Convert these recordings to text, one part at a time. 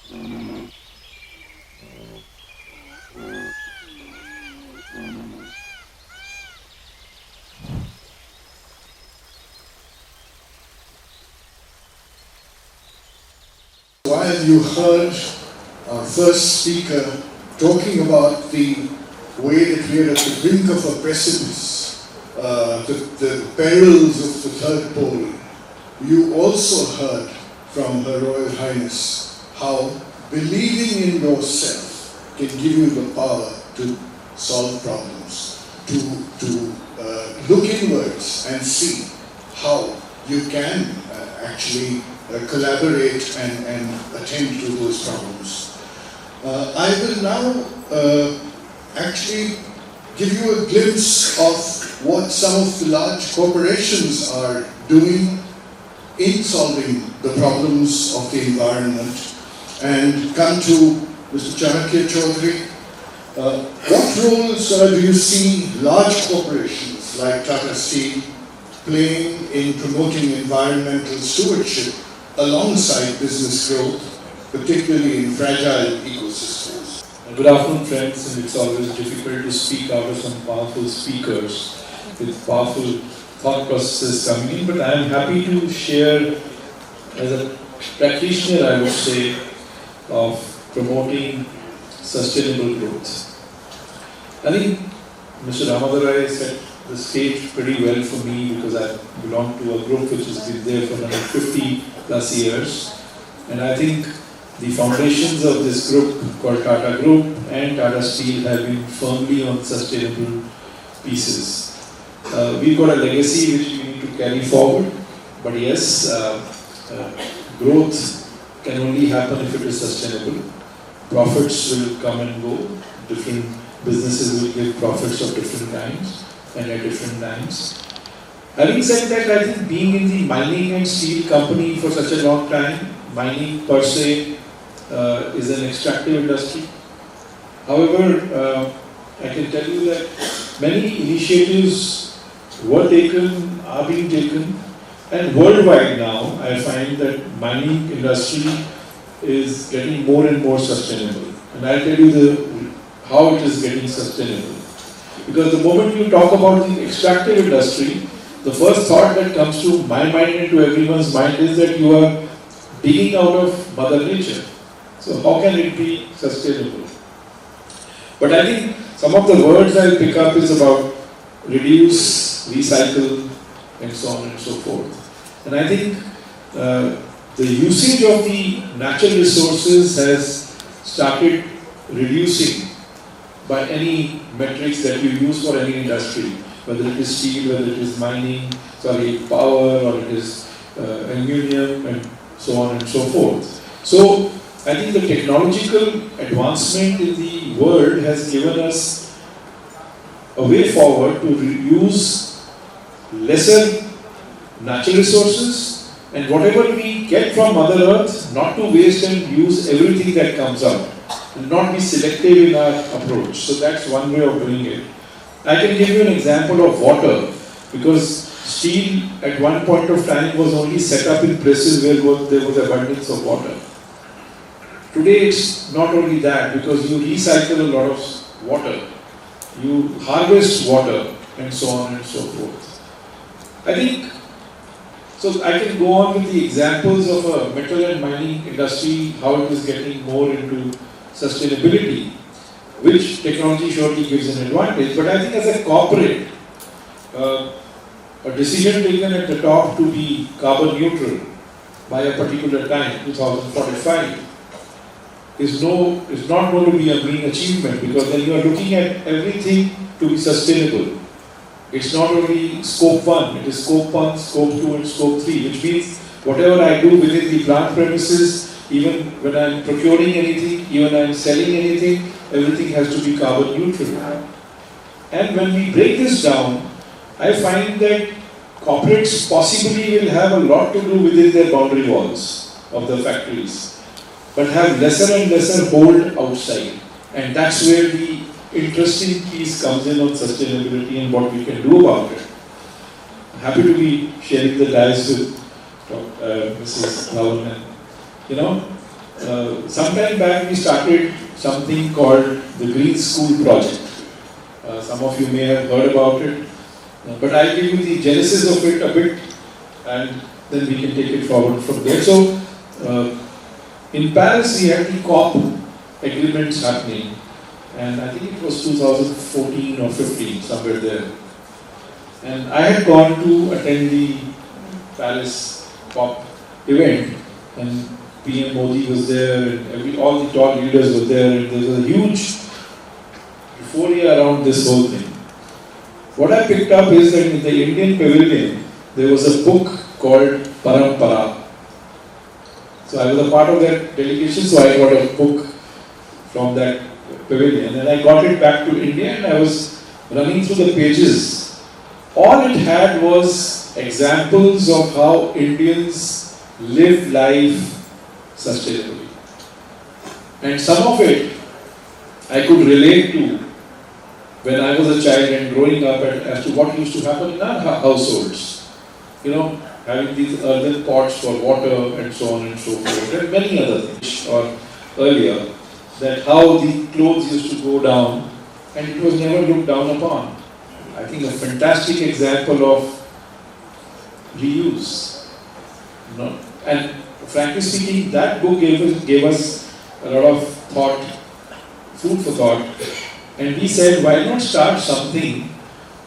While you heard our first speaker talking about the way that we are at the brink of a precipice, the perils of the third pole, you also heard from Her Royal Highness how believing in yourself can give you the power to solve problems, to look inwards and see how you can actually collaborate and attend to those problems. I will now actually give you a glimpse of what some of the large corporations are doing in solving the problems of the environment, and come to Mr. Chanakya Chaudhary. What roles do you see large corporations like Tata Steel playing in promoting environmental stewardship alongside business growth, particularly in fragile ecosystems? Good afternoon, friends, and it's always difficult to speak out of some powerful speakers with powerful thought processes coming in, but I am happy to share, as a practitioner, I would say, of promoting sustainable growth. I think Mr. Ramadorai set the stage pretty well for me, because I belong to a group which has been there for 150 plus years, and I think the foundations of this group called Tata Group and Tata Steel have been firmly on sustainable pieces. We've got a legacy which we need to carry forward, but yes, growth can only happen if it is sustainable. Profits will come and go. Different businesses will give profits of different kinds and at different times. Having said that, I think being in the mining and steel company for such a long time, mining per se is an extractive industry. However, I can tell you that many initiatives were taken, are being taken, and worldwide now I find that mining industry is getting more and more sustainable. And I'll tell you how it is getting sustainable. Because the moment you talk about the extractive industry, the first thought that comes to my mind and to everyone's mind is that you are digging out of Mother Nature. So how can it be sustainable? But I think some of the words I'll pick up is about reduce, recycle, and so on and so forth. And I think the usage of the natural resources has started reducing by any metrics that you use for any industry, whether it is steel, whether it is mining, power, or it is aluminum, and so on and so forth. So I think the technological advancement in the world has given us a way forward to use lesser natural resources, and whatever we get from Mother Earth, not to waste and use everything that comes out, and not be selective in our approach. So that's one way of doing it. I can give you an example of water, because steel at one point of time was only set up in places where there was abundance of water. Today it's not only that, because you recycle a lot of water, you harvest water, and so on and so forth. I think, so I can go on with the examples of a metal and mining industry, how it is getting more into sustainability, which technology surely gives an advantage. But I think as a corporate, a decision taken at the top to be carbon neutral by a particular time, 2045, is not going to be a mean achievement, because then you are looking at everything to be sustainable. It's not only scope 1, it is scope 1, scope 2 and scope 3, which means whatever I do within the plant premises, even when I am procuring anything, even I am selling anything, everything has to be carbon neutral. And when we break this down, I find that corporates possibly will have a lot to do within their boundary walls of the factories, but have lesser and lesser hold outside. And that's where the interesting piece comes in on sustainability and what we can do about it. I'm happy to be sharing the dice with Mrs. Dhawan. Sometime back we started something called the Green School Project. Some of you may have heard about it, but I'll give you the genesis of it a bit and then we can take it forward from there. So, in Paris we had the COP agreements happening, and I think it was 2014 or 15, somewhere there. And I had gone to attend the Paris COP event, and PM Modi was there, and all the top leaders were there, and there was a huge euphoria around this whole thing. What I picked up is that in the Indian pavilion, there was a book called Balipara. So I was a part of that delegation, so I got a book from that pavilion, and I got it back to India, and I was running through the pages. All it had was examples of how Indians live life sustainably. And some of it I could relate to when I was a child and growing up as to what used to happen in our households. You know, having these earthen pots for water and so on and so forth, and many other things, or earlier, that how the clothes used to go down and it was never looked down upon. I think a fantastic example of reuse. And frankly speaking, that book gave us a lot of thought, food for thought, and we said, why not start something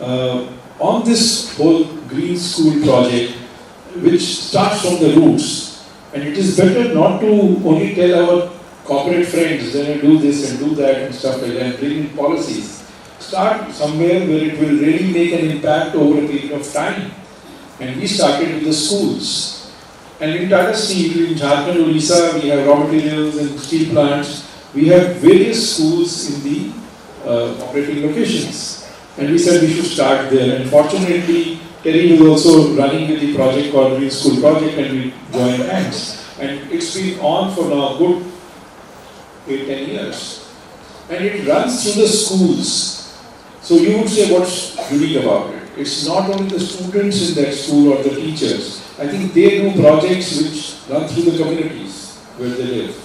on this whole Green School project, which starts from the roots. And it is better not to only tell our corporate friends, then do this and do that and stuff like that, and bring in policies. Start somewhere where it will really make an impact over a period of time. And we started with the schools. And in Tata Steel, in Jharkhand, Odisha, we have raw materials and steel plants. We have various schools in the operating locations. And we said we should start there. And fortunately, Terry was also running with the project called Green School Project, and we joined hands. And it's been on for now good 8-10 years. And it runs through the schools. So you would say, what's unique about it? It's not only the students in that school or the teachers. I think they do projects which run through the communities where they live.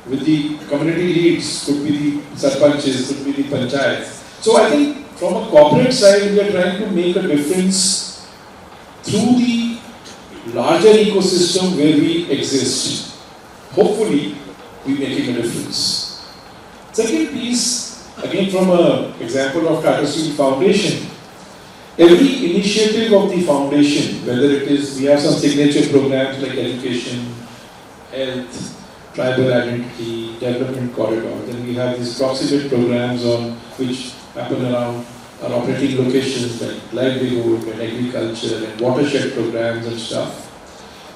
With the community leads, could be the sarpanches, could be the panchayats. So I think from a corporate side, we are trying to make a difference through the larger ecosystem where we exist. Hopefully, we're making a difference. Second piece, again from an example of Tata Steel Foundation, every initiative of the foundation, whether it is, we have some signature programs like education, health, tribal identity, development corridor, then we have these proximate programs on which happen around our operating locations like livelihood and agriculture and watershed programs and stuff.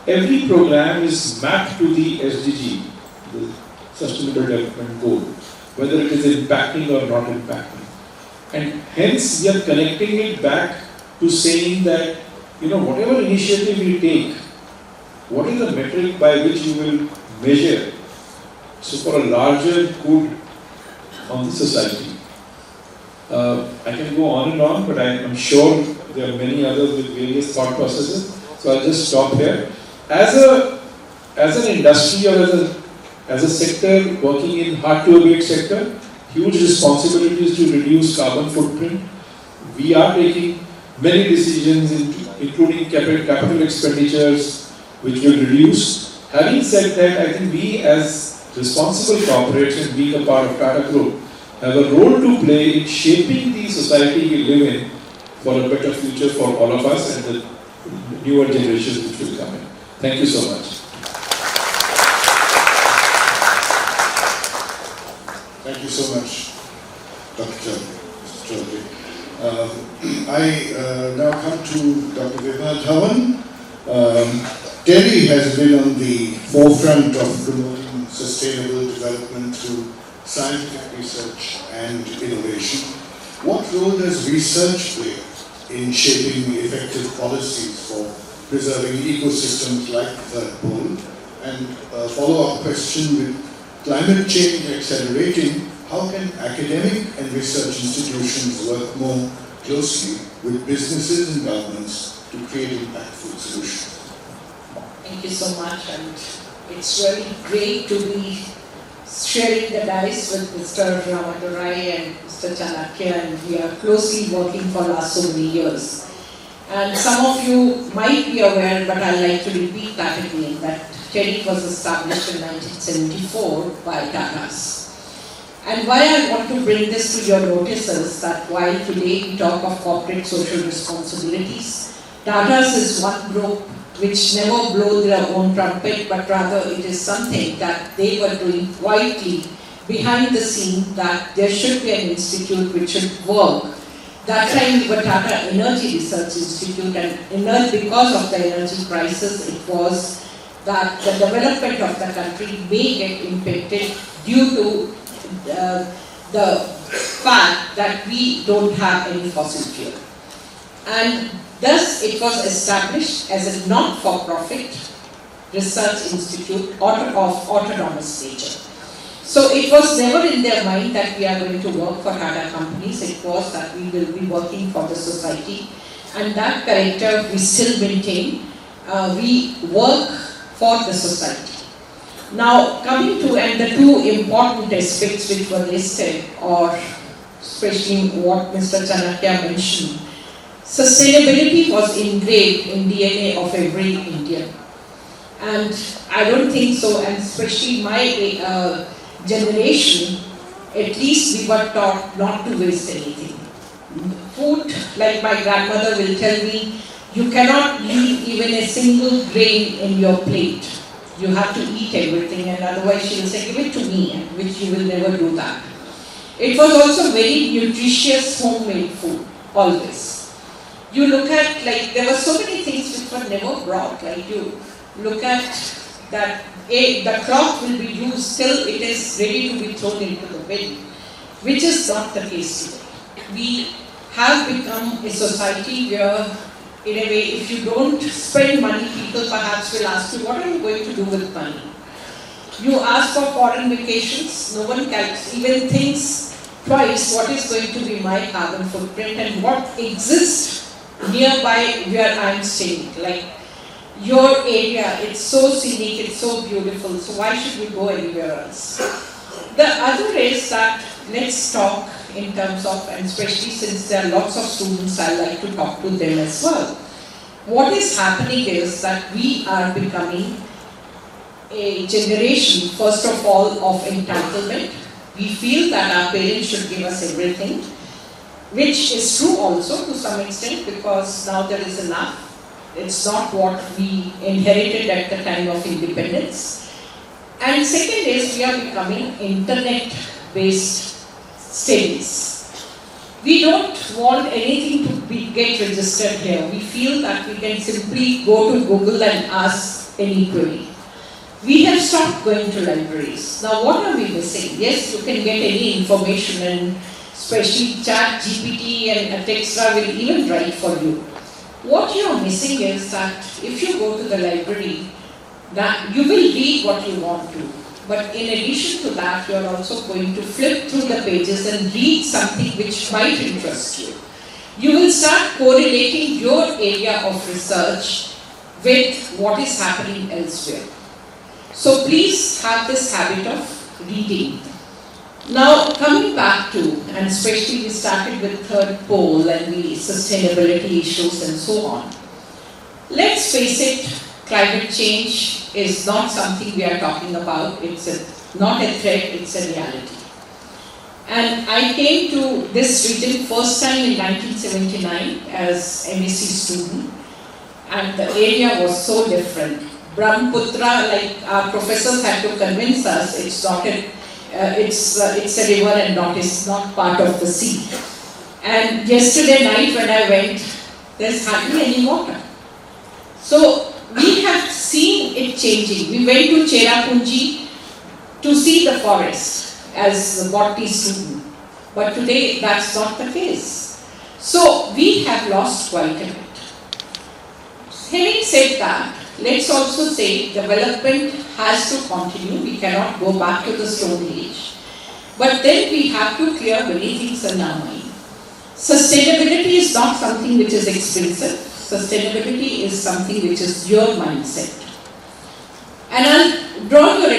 Every program is mapped to the SDG, the Sustainable Development Goal, whether it is impacting or not impacting. And hence we are connecting it back to saying that, whatever initiative you take, what is the metric by which you will measure? So for a larger good on the society. I can go on and on, but I'm sure there are many others with various thought processes. So I'll just stop here. As an industry or as a sector working in hard-to-abate sector, huge responsibilities to reduce carbon footprint. We are taking many decisions, including capital expenditures, which will reduce. Having said that, I think we as responsible corporates and being a part of Tata Group have a role to play in shaping the society we live in for a better future for all of us and the newer generations which will come in. Thank you so much. Thank you so much, Dr. Chaudhary. I now come to Dr. Vibha Dhawan. Delhi has been on the forefront of promoting sustainable development through scientific research and innovation. What role does research play in shaping effective policies for preserving ecosystems like the pole? And a follow-up question, with climate change accelerating, how can academic and research institutions work more closely with businesses and governments to create impactful solutions? Thank you so much, and It's really great to be sharing the dice with Mr. Ramadurai and Mr. Chanakya, and we are closely working for last so many years. And some of you might be aware, but I'd like to repeat that again, that TEDIC was established in 1974 by Tatas. And why I want to bring this to your notice is that while today we talk of corporate social responsibilities, Tatas is one group which never blow their own trumpet, but rather it is something that they were doing quietly behind the scene, that there should be an institute which should work. That time we were Tata Energy Research Institute, and because of the energy crisis, it was that the development of the country may get impacted due to the fact that we don't have any fossil fuel. And thus it was established as a not-for-profit research institute of autonomous nature. So it was never in their mind that we are going to work for Tata companies. It was that we will be working for the society, and that character we still maintain. We work for the society. Now coming to, and the two important aspects which were listed, or especially what Mr. Chanakya mentioned, sustainability was engraved in DNA of every Indian. And I don't think so, and especially my generation, at least we were taught not to waste anything. Food, like my grandmother will tell me, you cannot leave even a single grain in your plate. You have to eat everything, and otherwise she will say, give it to me, and which you will never do that. It was also very nutritious homemade food, always. You look at, like, there were so many things which were never brought, like you look at that the cloth will be used till it is ready to be thrown into the bin, which is not the case today. We have become a society where, in a way, if you don't spend money, people perhaps will ask you, what are you going to do with money? You ask for foreign vacations, no one even thinks twice what is going to be my carbon footprint and what exists nearby where I am staying. Like your area, it's so scenic, it's so beautiful, so why should we go anywhere else? The other is that, let's talk in terms of, and especially since there are lots of students, I like to talk to them as well. What is happening is that we are becoming a generation, first of all, of entitlement. We feel that our parents should give us everything, which is true also to some extent, because now there is enough. It's not what we inherited at the time of independence. And second is, we are becoming internet-based studies. We don't want anything to get registered here. We feel that we can simply go to Google and ask any query. We have stopped going to libraries. Now what are we missing? Yes, you can get any information, and especially Chat GPT and etc. will even write for you. What you are missing is that if you go to the library, that you will read what you want to. But in addition to that, you are also going to flip through the pages and read something which might interest you. You will start correlating your area of research with what is happening elsewhere. So please have this habit of reading. Now coming back to, and especially we started with third pole and the sustainability issues and so on. Let's face it, climate change is not something we are talking about. It's not a threat, it's a reality. And I came to this region first time in 1979 as MSc student, and the area was so different. Brahmaputra, like our professors had to convince us, it's not it's a river and it's not part of the sea. And yesterday night when I went, there's hardly any water. So we have seen it changing. We went to Cherrapunji to see the forest as a botany student, but today that's not the case. So we have lost quite a bit. Having said that, let's also say development has to continue. We cannot go back to the Stone Age. But then we have to clear many things in our mind. Sustainability is not something which is expensive. Sustainability is something which is your mindset. And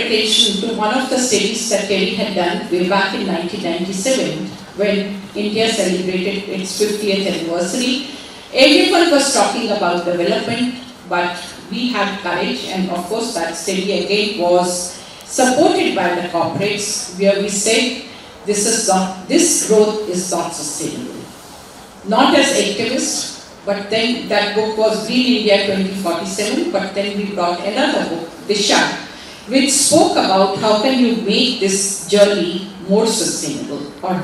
attention to one of the studies that Kerry had done way back in 1997 when India celebrated its 50th anniversary. Everyone was talking about development, but we had courage, and of course that study again was supported by the corporates, where we said this growth is not sustainable. Not as activists, but then that book was Green India 2047, but then we brought another book, Disha, which spoke about how can you make this journey more sustainable, or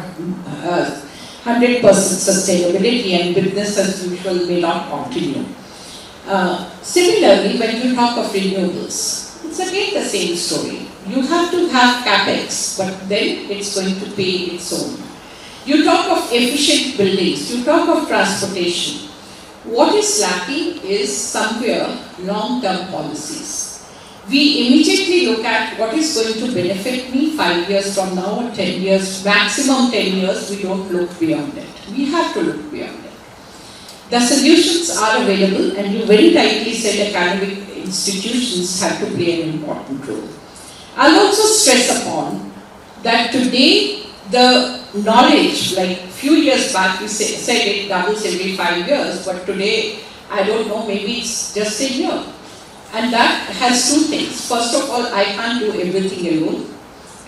100% sustainability, and business as usual may not continue. Similarly, when you talk of renewables, it's again the same story. You have to have capex, but then it's going to pay its own. You talk of efficient buildings, you talk of transportation. What is lacking is somewhere long-term policies. We immediately look at what is going to benefit me 5 years from now or 10 years, maximum 10 years, we don't look beyond it. We have to look beyond it. The solutions are available, and you very rightly said academic institutions have to play an important role. I'll also stress upon that today the knowledge, like few years back we said it doubles every 5 years, but today I don't know, maybe it's just a year. And that has two things. First of all, I can't do everything alone,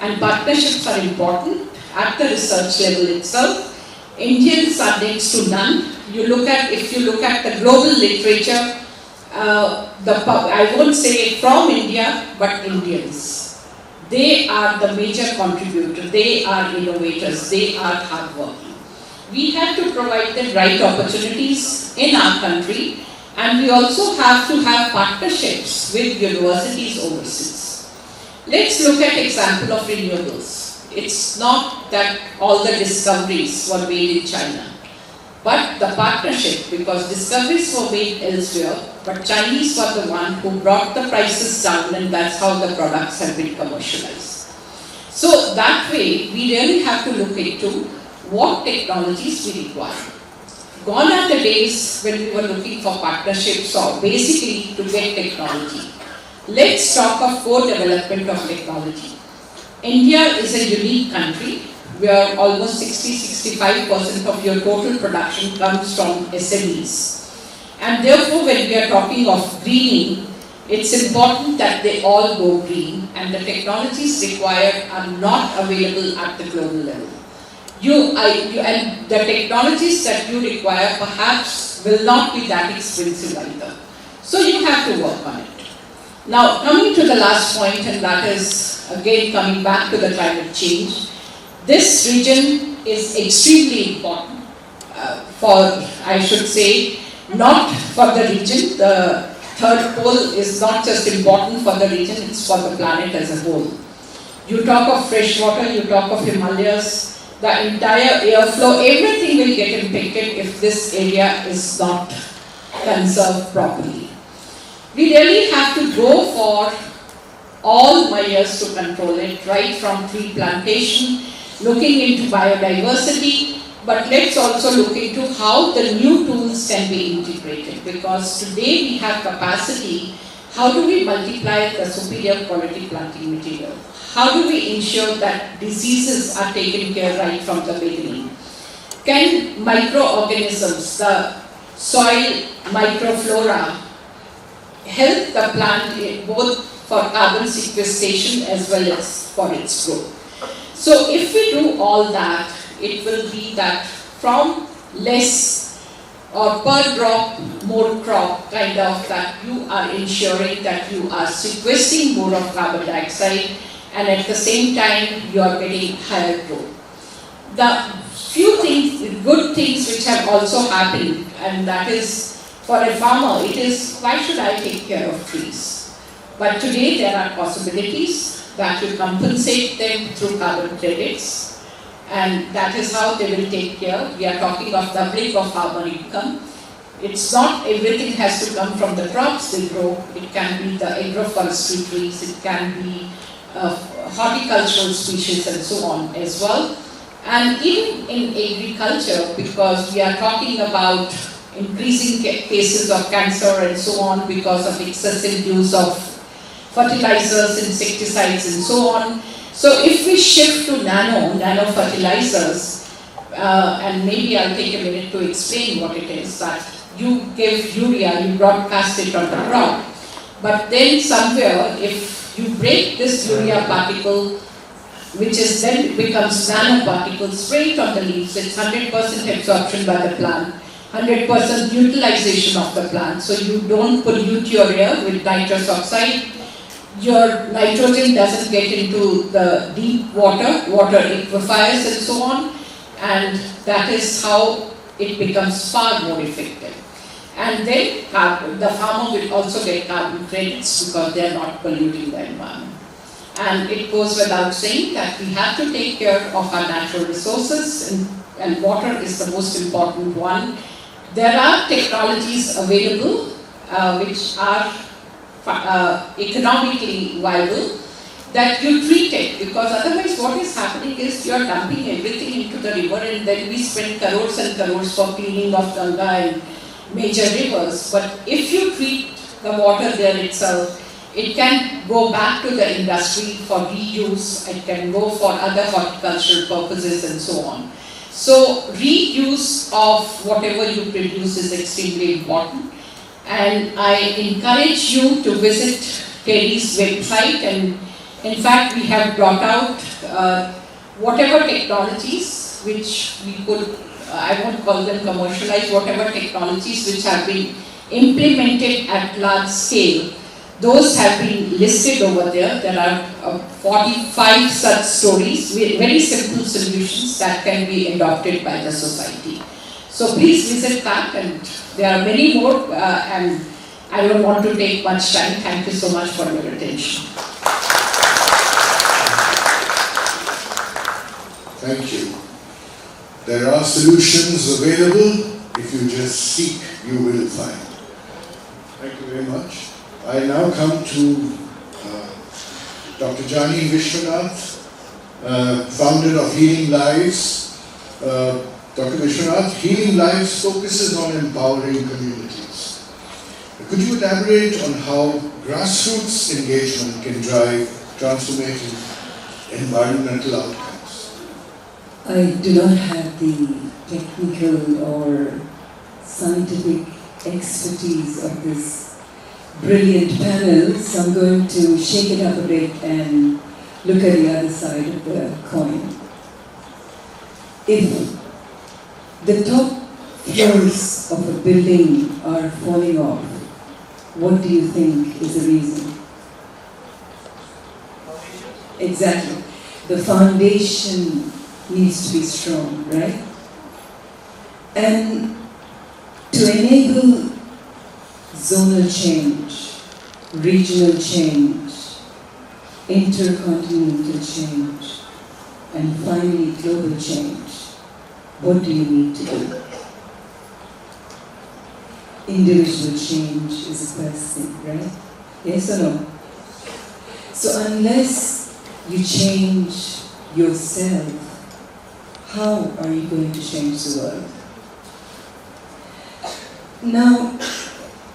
and partnerships are important at the research level itself. Indians are next to none. If you look at the global literature, I won't say from India, but Indians. They are the major contributor, they are innovators, they are hardworking. We have to provide the right opportunities in our country, and we also have to have partnerships with universities overseas. Let's look at example of renewables. It's not that all the discoveries were made in China, but the partnership, because discoveries were made elsewhere, but Chinese were the one who brought the prices down, and that's how the products have been commercialized. So that way, we really have to look into what technologies we require. Gone are the days when we were looking for partnerships or basically to get technology. Let's talk of co-development of technology. India is a unique country where almost 60-65% of your total production comes from SMEs. And therefore, when we are talking of greening, it's important that they all go green, and the technologies required are not available at the global level. And the technologies that you require perhaps will not be that expensive either. So you have to work on it. Now, coming to the last point, and that is again coming back to the climate change. This region is extremely important I should say, not for the region. The third pole is not just important for the region, it's for the planet as a whole. You talk of fresh water, you talk of Himalayas, the entire airflow, everything will get impacted if this area is not conserved properly. We really have to go for all measures to control it, right from tree plantation, looking into biodiversity, but let's also look into how the new tools can be integrated, because today we have capacity. How do we multiply the superior quality planting material? How do we ensure that diseases are taken care right from the beginning? Can microorganisms, the soil microflora, help the plant both for carbon sequestration as well as for its growth? So if we do all that, it will be that from less or per drop, more crop kind of, that you are ensuring that you are sequestering more of carbon dioxide, and at the same time you are getting higher growth. The few things, good things which have also happened, and that is for a farmer, it is why should I take care of trees? But today there are possibilities that you compensate them through carbon credits, and that is how they will take care. We are talking of doubling of farmer income. It's not everything has to come from the crops they grow. It can be the agroforestry trees, it can be horticultural species and so on as well. And even in agriculture, because we are talking about increasing cases of cancer and so on because of excessive use of fertilizers, insecticides and so on. So if we shift to nano fertilizers, and maybe I'll take a minute to explain what it is, that you give urea, you broadcast it on the crop, but then somewhere if you break this urea particle, which is then becomes nanoparticles straight on the leaves, it's 100% absorption by the plant, 100% utilization of the plant. So you don't pollute your air with nitrous oxide. Your nitrogen doesn't get into the deep water aquifers and so on, and that is how it becomes far more effective. And then the farmer will also get carbon credits because they are not polluting the environment. And it goes without saying that we have to take care of our natural resources, and water is the most important one. There are technologies available which are economically viable, that you treat it, because otherwise what is happening is you are dumping everything into the river, and then we spend crores and crores for cleaning of Ganga and major rivers. But if you treat the water there itself, it can go back to the industry for reuse, it can go for other horticultural purposes and so on. So reuse of whatever you produce is extremely important, and I encourage you to visit TERI's website, and in fact we have brought out whatever technologies which we could, I won't call them commercialized, whatever technologies which have been implemented at large scale. Those have been listed over there. There are 45 such stories, very simple solutions that can be adopted by the society. So please visit that, and there are many more, and I don't want to take much time. Thank you so much for your attention. Thank you. There are solutions available. If you just seek, you will find. Thank you very much. I now come to Dr. Jani Vishwanath, founder of Healing Lives. Dr. Vishwanath, Healing Lives focuses on empowering communities. Could you elaborate on how grassroots engagement can drive transformative environmental outcomes? I do not have the technical or scientific expertise of this brilliant panel, so I'm going to shake it up a bit and look at the other side of the coin. If the top floors of a building are falling off, what do you think is the reason? Exactly. The foundation needs to be strong, right? And to enable zonal change, regional change, intercontinental change, and finally global change, what do you need to do? Individual change is the first thing, right? Yes or no? So unless you change yourself, how are you going to change the world? Now,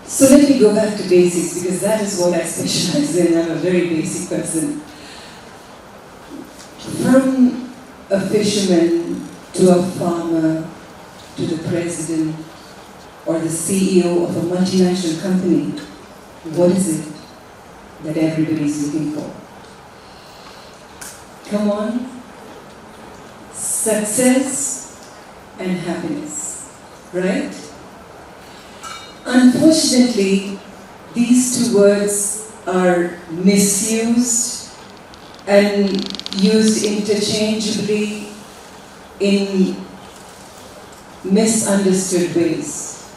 so let me go back to basics, because that is what I specialize in. I'm a very basic person. From a fisherman to a farmer to the president or the CEO of a multinational company, what is it that everybody is looking for? Come on. Success and happiness, right? Unfortunately, these two words are misused and used interchangeably in misunderstood ways.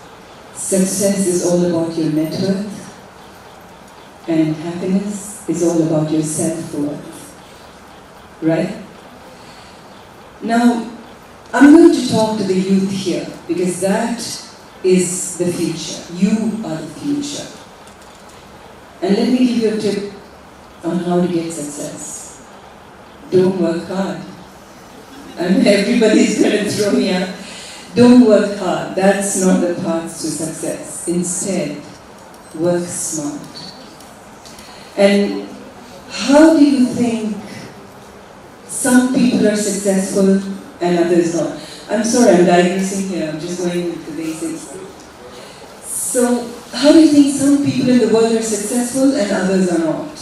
Success is all about your net worth, and happiness is all about your self-worth, right? Now, I'm going to talk to the youth here, because that is the future. You are the future. And let me give you a tip on how to get success. Don't work hard. And everybody's going to throw me out. Don't work hard. That's not the path to success. Instead, work smart. And how do you think some people are successful and others not? I'm sorry, I'm digressing here, I'm just going with the basics. So, how do you think some people in the world are successful and others are not?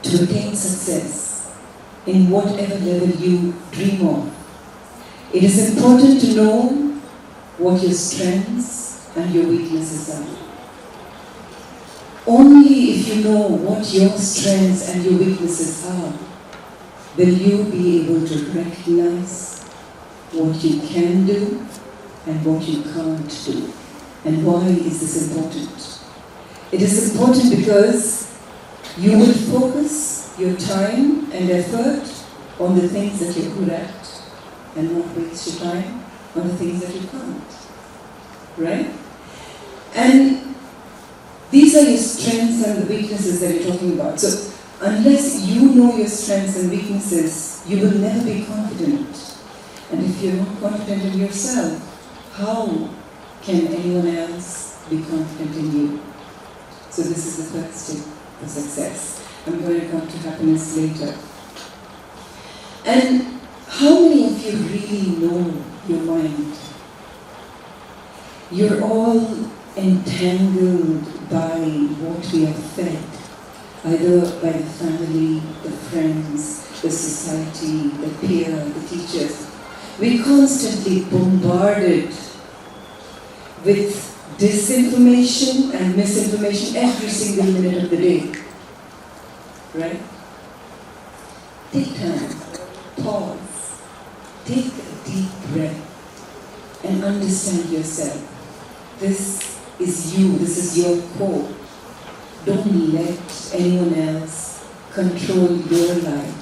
To attain success in whatever level you dream of, it is important to know what your strengths and your weaknesses are. Only if you know what your strengths and your weaknesses are, will you be able to recognize what you can do and what you can't do. And why is this important? It is important because you will focus your time and effort on the things that you're good at and not waste your time on the things that you can't. Right? And these are your strengths and the weaknesses that you're talking about. So unless you know your strengths and weaknesses, you will never be confident. And if you're not confident in yourself, how can anyone else be confident in you? So this is the first step for success. I'm going to come to happiness later. And how many of you really know your mind? You're all entangled by what we are fed, either by the family, the friends, the society, the peer, the teachers. We're constantly bombarded with disinformation and misinformation every single minute of the day. Right? Take time, pause, take a deep breath and understand yourself. This is you, this is your core. Don't let anyone else control your life.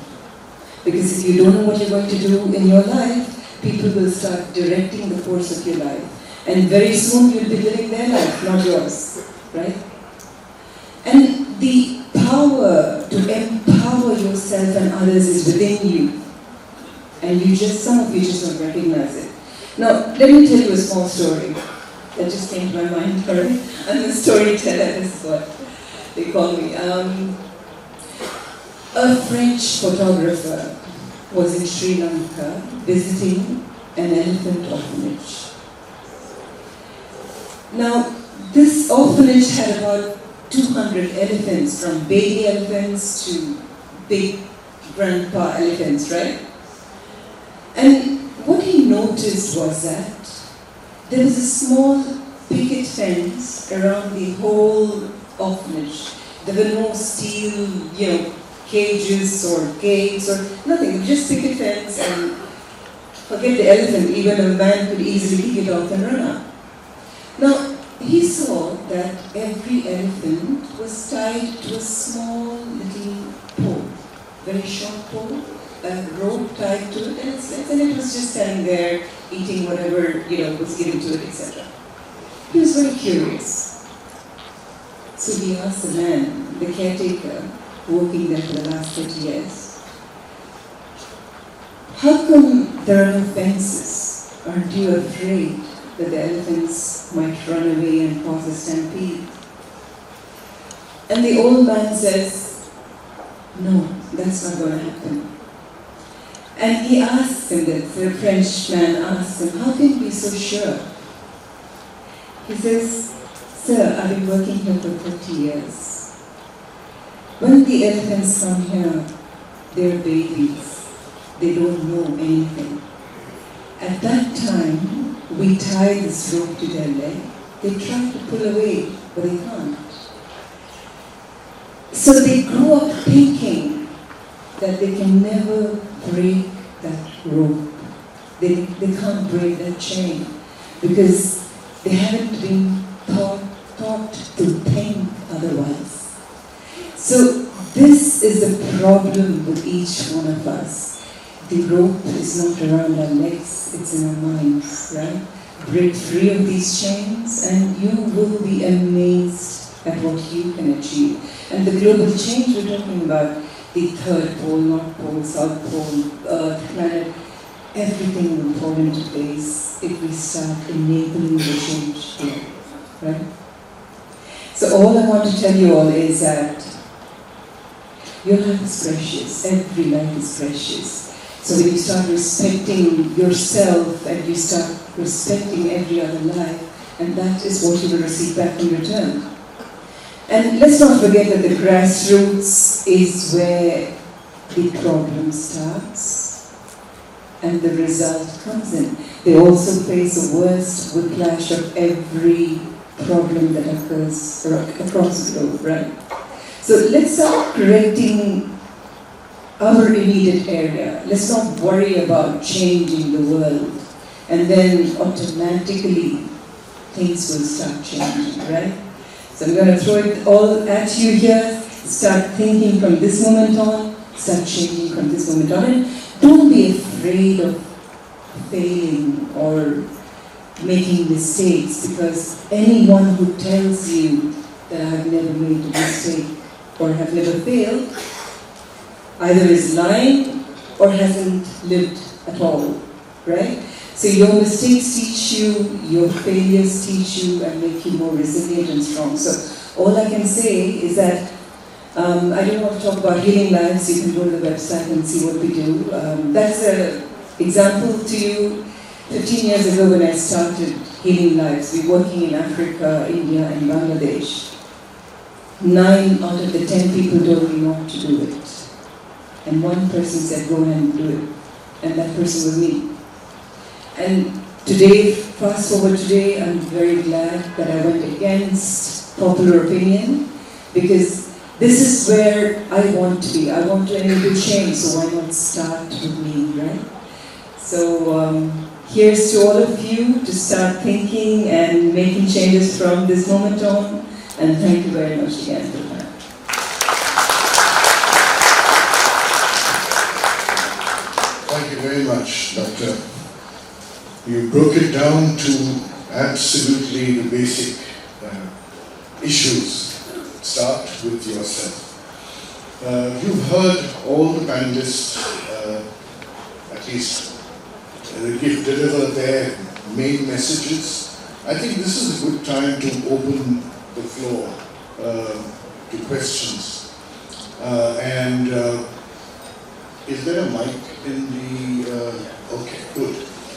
Because if you don't know what you're going to do in your life, people will start directing the course of your life. And very soon you'll be living their life, not yours. Right? And the power to empower yourself and others is within you. And some of you just don't recognize it. Now, let me tell you a small story that just came to my mind. Sorry. I'm a storyteller, this is what they call me. A French photographer was in Sri Lanka visiting an elephant orphanage. Now, this orphanage had about 200 elephants, from baby elephants to big grandpa elephants, right? And what he noticed was that there was a small picket fence around the whole orphanage. There were no steel, cages or gates or nothing, just picket fence, and forget the elephant, even a man could easily kick it off and run out. Now, he saw that every elephant was tied to a small little pole, very short pole, a rope tied to it, and it was just standing there eating whatever was given to it, etc. He was very curious. So he asked the man, the caretaker, working there for the last 30 years, how come there are no fences? Aren't you afraid that the elephants might run away and cause a stampede? And the old man says, no, that's not going to happen. And he asks him, the French man asks him, how can you be so sure? He says, sir, I've been working here for 30 years. When the elephants come here, they're babies. They don't know anything. At that time, we tie this rope to their leg. They try to pull away, but they can't. So they grew up thinking that they can never break that rope. They can't break that chain because they haven't been taught to think otherwise. So this is the problem with each one of us. The rope is not around our legs, it's in our minds, right? Break free of these chains and you will be amazed at what you can achieve. And the global change we're talking about, the third pole, North Pole, South Pole, Earth, planet, everything will fall into place if we start enabling the change here, right? So all I want to tell you all is that your life is precious. Every life is precious. So when you start respecting yourself and you start respecting every other life, and that is what you will receive back in return. And let's not forget that the grassroots is where the problem starts and the result comes in. They also face the worst whiplash of every problem that occurs across the globe, right? So let's start correcting our immediate area. Let's not worry about changing the world, and then automatically things will start changing, right? So I'm going to throw it all at you here. Start thinking from this moment on. Start changing from this moment on. And don't be afraid of failing or making mistakes, because anyone who tells you that I have never made a mistake or have never failed either is lying or hasn't lived at all, right? So your mistakes teach you, your failures teach you and make you more resilient and strong. So all I can say is that I don't want to talk about healing lives. You can go to the website and see what we do. That's an example to you. 15 years ago when I started Healing Lives, we were working in Africa, India and Bangladesh. 9 out of the 10 people told me not to do it. And one person said, go ahead and do it. And that person was me. And today, fast forward today, I'm very glad that I went against popular opinion, because this is where I want to be. I want to enable change, so why not start with me, right? So here's to all of you to start thinking and making changes from this moment on. And thank you very much again for that. Thank you very much, Doctor. You broke it down to absolutely the basic issues. Start with yourself. You've heard all the panelists, at least deliver their main messages. I think this is a good time to open the floor to questions. Is there a mic in the... okay, good.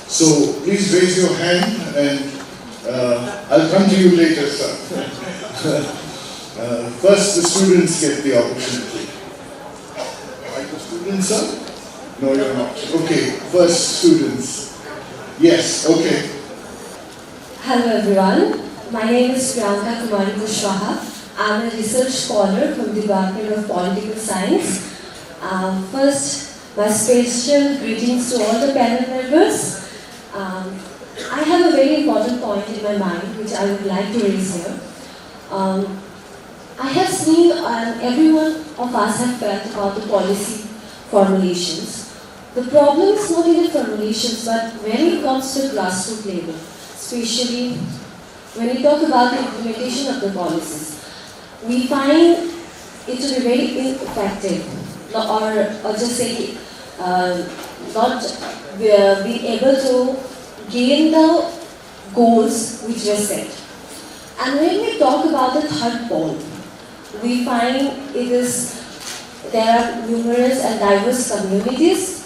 So please raise your hand and I'll come to you later, sir. First the students get the opportunity. Are you students, sir? No, you're not. Okay, first students. Yes, okay. Hello everyone. My name is Priyanka Kumari Kushwaha. I'm a research scholar from the Department of Political Science. First, my special greetings to all the panel members. I have a very important point in my mind which I would like to raise here. I have seen and every one of us have felt about the policy formulations. The problem is not in the formulations, but when it comes to grassroots level, especially when we talk about the implementation of the policies, we find it to be very ineffective, or just say not being able to gain the goals which were set. And when we talk about the third pole, we find there are numerous and diverse communities,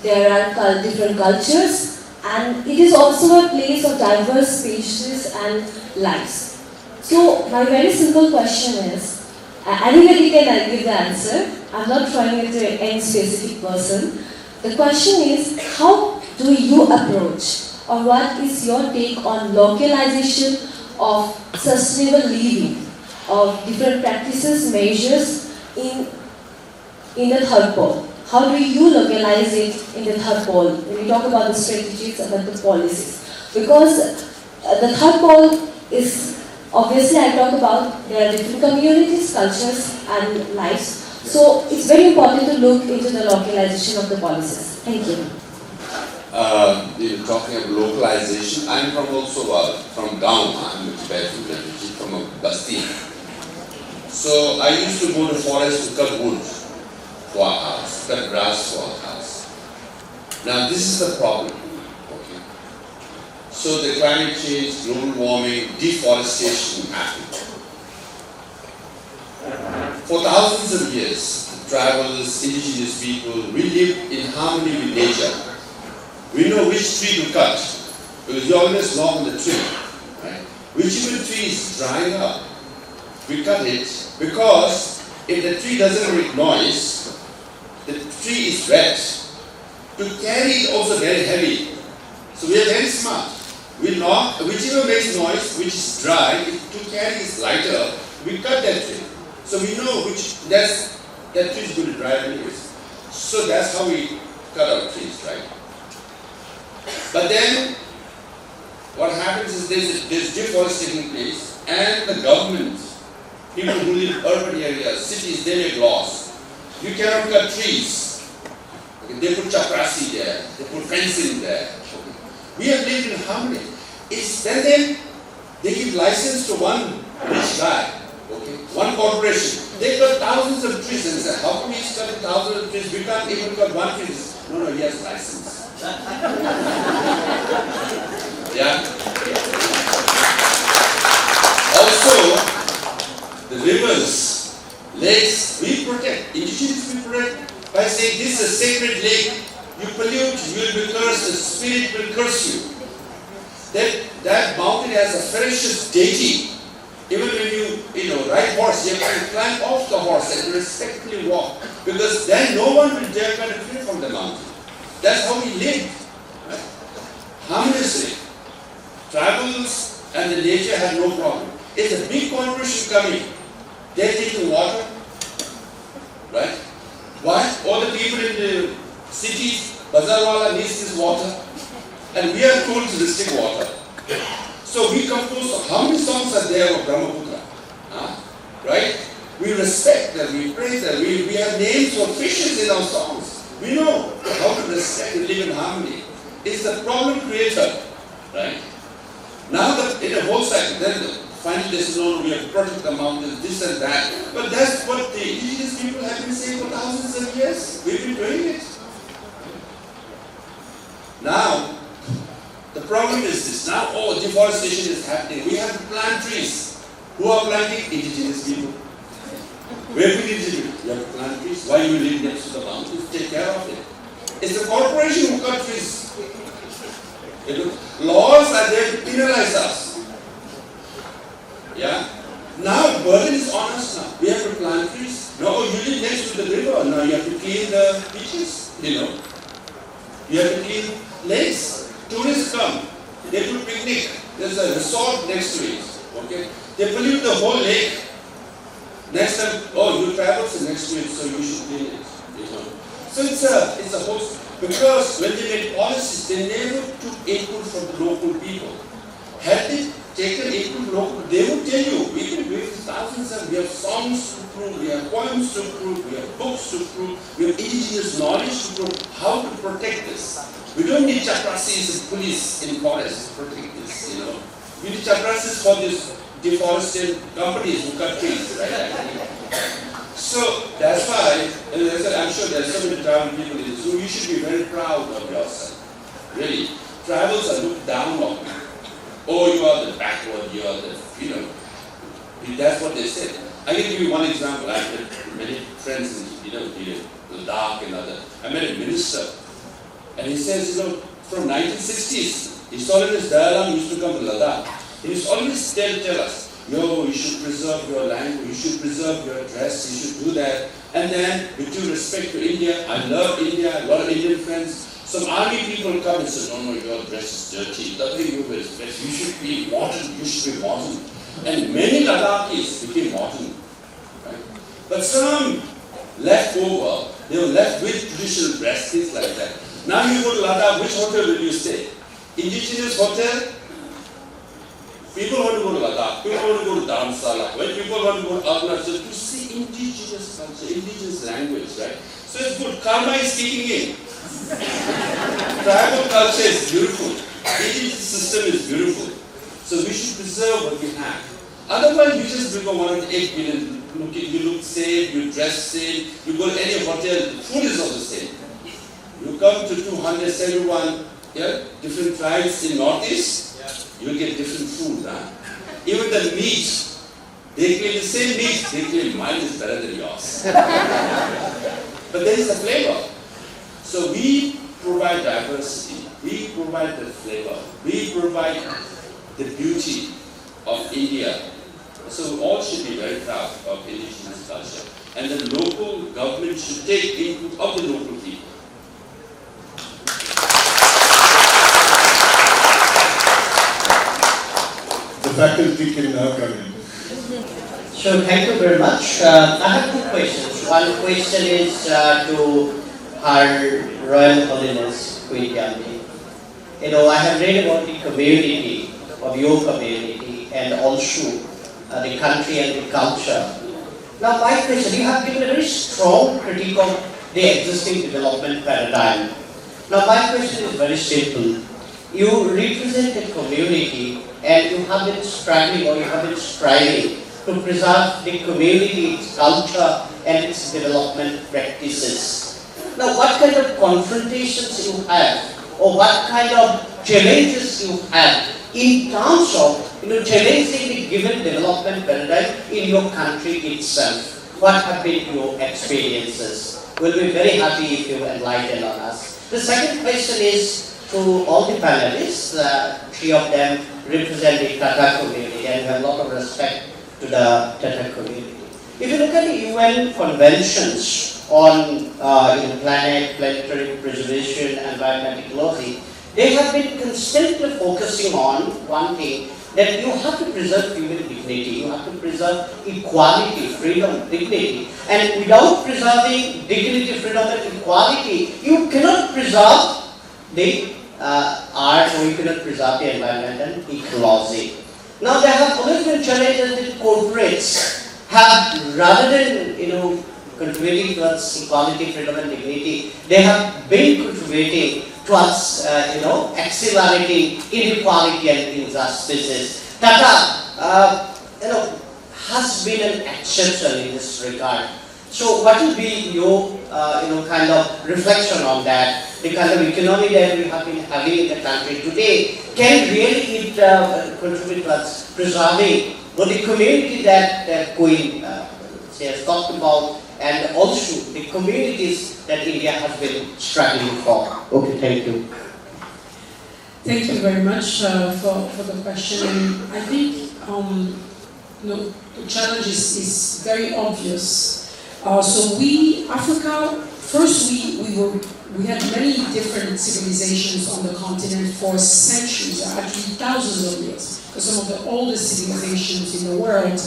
there are different cultures, and it is also a place of diverse species and lives. So my very simple question is, anybody can give the answer. I'm not trying it to any specific person. The question is, how do you approach, or what is your take on localization of sustainable living, of different practices, measures in the third pole? How do you localize it in the third pole when we talk about the strategies and the policies? Because the third pole is, obviously I talk about there are different communities, cultures and lives. So it's very important to look into the localization of the policies. Thank you. You're talking of localization. I'm from Gaon, I'm a Tibetan refugee from a Basti. So I used to go to forest to cut wood for our house, cut grass for our house. Now this is the problem. Okay. So the climate change, global warming, deforestation happened. For thousands of years, tribals, indigenous people, we live in harmony with nature. We know which tree to cut, because you always log the tree, right? Whichever tree is drying up, we cut it, because if the tree doesn't make noise, the tree is wet. To carry it also very heavy. So we are very smart. We knock, whichever makes noise, which is dry, if to carry is lighter, we cut that tree. So we know that tree is going to dry anyways. So that's how we cut our trees, right? But then, what happens is there's deforestation taking place, and the government, people who live in urban areas, cities, they make laws. You cannot cut trees. Okay, they put chaprasi there, they put fencing there. Okay. We have lived in harmony. Then they give license to one rich guy, okay, one corporation. They cut thousands of trees and say, how come he's cutting thousands of trees? We can't even cut one tree. No, he has license. Yeah. Also, the rivers, lakes, we protect. Indigenous we protect by saying this is a sacred lake. You pollute, you will be cursed, the spirit will curse you. That mountain has a ferocious deity. Even when you ride horse, you have to climb off the horse and respectfully walk, because then no one will dare to flee from the mountain. That's how we live, right? Harmoniously. Tribals and the nature have no problem. It's a big corporation coming. They're taking water, right? Why? All the people in the cities, Bazarwala needs this water, and we are told to restrict water. So we compose, how many songs are there of Brahmaputra? Right? We respect them, we praise them, we have names for fishes in our songs. We know how to respect and live in harmony. It's the problem creator, right? Now in a whole cycle, then finally they say, no, we have to protect the mountains, this and that. But that's what the indigenous people have been saying for thousands of years. We've been doing it. Now, the problem is this. Now, deforestation is happening. We have to plant trees. Who are planting? Indigenous people. Where we indigenous? You have to plant trees. Why you live next to the mountains? Take care of it. It's the corporation who cut trees. Laws are there to penalize us. Yeah? Now, the burden is on us now. We have to plant trees. No, you live next to the river. Now you have to clean the beaches. You have to clean lakes. Tourists come, they do picnic, there's a resort next to it, okay? They pollute the whole lake. Next time, you travels next to it, so you should clean it, So it's a whole, because when they made policies, they never took input from the local people. Had they taken input from local, they would tell you, we can do it thousands of, we have songs to prove, we have poems to prove, we have books to prove, we have indigenous knowledge to prove how to protect this. We don't need chaprasis and police in forests to protect this, We need chaprasis for these deforested companies who cut trees, right? So that's why, and I'm sure there's so many tribal people in this room, you should be very proud of yourself. Really. Tribals are looked down on. You are the backward, you are the, that's what they said. I can give you one example. I have many friends in, Ladakh and other. I met a minister. And he says, from 1960s, His Holiness Dayalam used to come to Ladakh. He used to always tell us, you should preserve your language, you should preserve your dress, you should do that. And then, with due respect to India, I love India, a lot of Indian friends. Some army people come and say, no, your dress is dirty, the way you wear is dress, you should be modern, you should be modern. And many Ladakhis became modern. Right? But some left over, they were left with traditional dress, things like that. Now you go to Ladakh, which hotel will you stay? Indigenous hotel? People want to go to Ladakh, people want to go to Dharamsala, when people want to go to Arunachal to see indigenous culture, indigenous language, right? So it's good, karma is kicking in. Tribal culture is beautiful, indigenous system is beautiful. So we should preserve what we have. Otherwise you just become one of the 8 billion, you look same, you dress same, you go to any hotel, the food is all the same. You come to 271 different tribes in Northeast, you get different food. Even the meat, They claim the same meat, they claim mine is better than yours. But there is a flavor. So we provide diversity, we provide the flavor, we provide the beauty of India. So all should be very proud of indigenous culture. And the local government should take input of the local people. The faculty can now come in. So thank you very much. I have two questions. One question is to Her Royal Holiness Queen Yamini. I have read about the community of your community and also the country and the culture. Now my question, you have given a very strong critique of the existing development paradigm. Now my question is very simple. You represent a community and you have been struggling or you have been striving to preserve the community, its culture and its development practices. Now what kind of confrontations you have or what kind of challenges you have in terms of challenging the given development paradigm in your country itself? What have been your experiences? We'll be very happy if you enlighten on us. The second question is to all the panelists. Three of them represent the Tata community and we have a lot of respect to the Tata community. If you look at the UN conventions on planetary preservation, environmental ecology, they have been constantly focusing on one thing, that you have to preserve human dignity, you have to preserve equality, freedom, dignity. And without preserving dignity, freedom and equality, you cannot preserve the art or you cannot preserve the environment and ecology. Now there have always been challenges that corporates have, rather than contributing towards equality, freedom and dignity, they have been contributing towards accelerating inequality and injustices. Tata has been an exception in this regard. So what will be your kind of reflection on that? The kind of economy that we have been having in the country today can really contribute towards preserving the community that Queen has talked about, and also the communities that India has been struggling for. Okay, thank you. Thank you very much for the question. And I think the challenge is very obvious. So Africa, first we had many different civilizations on the continent for centuries, actually thousands of years. Because some of the oldest civilizations in the world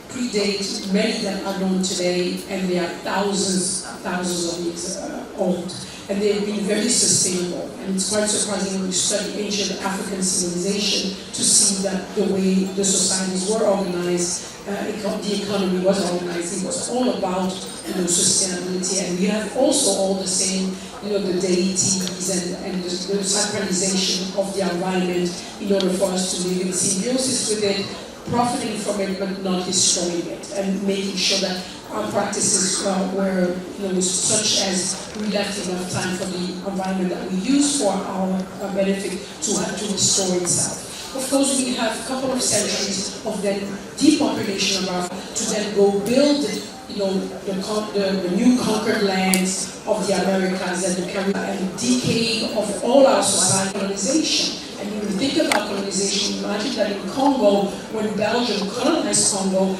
predate many that are known today, and they are thousands of years old. And they've been very sustainable. And it's quite surprising when you study ancient African civilization to see that the way the societies were organized, the economy was organized, it was all about sustainability. And we have also all the same, the deities and the sacralization of the environment in order for us to live in symbiosis with it, profiting from it but not destroying it, and making sure that our practices were such as we left enough time for the environment that we use for our benefit to restore itself. Of course, we have a couple of centuries of then depopulation of our, to then go build the new conquered lands of the Americas and the Caribbean, and decay of all our society, colonization. And when you think about colonization, imagine that in Congo, when Belgium colonized Congo,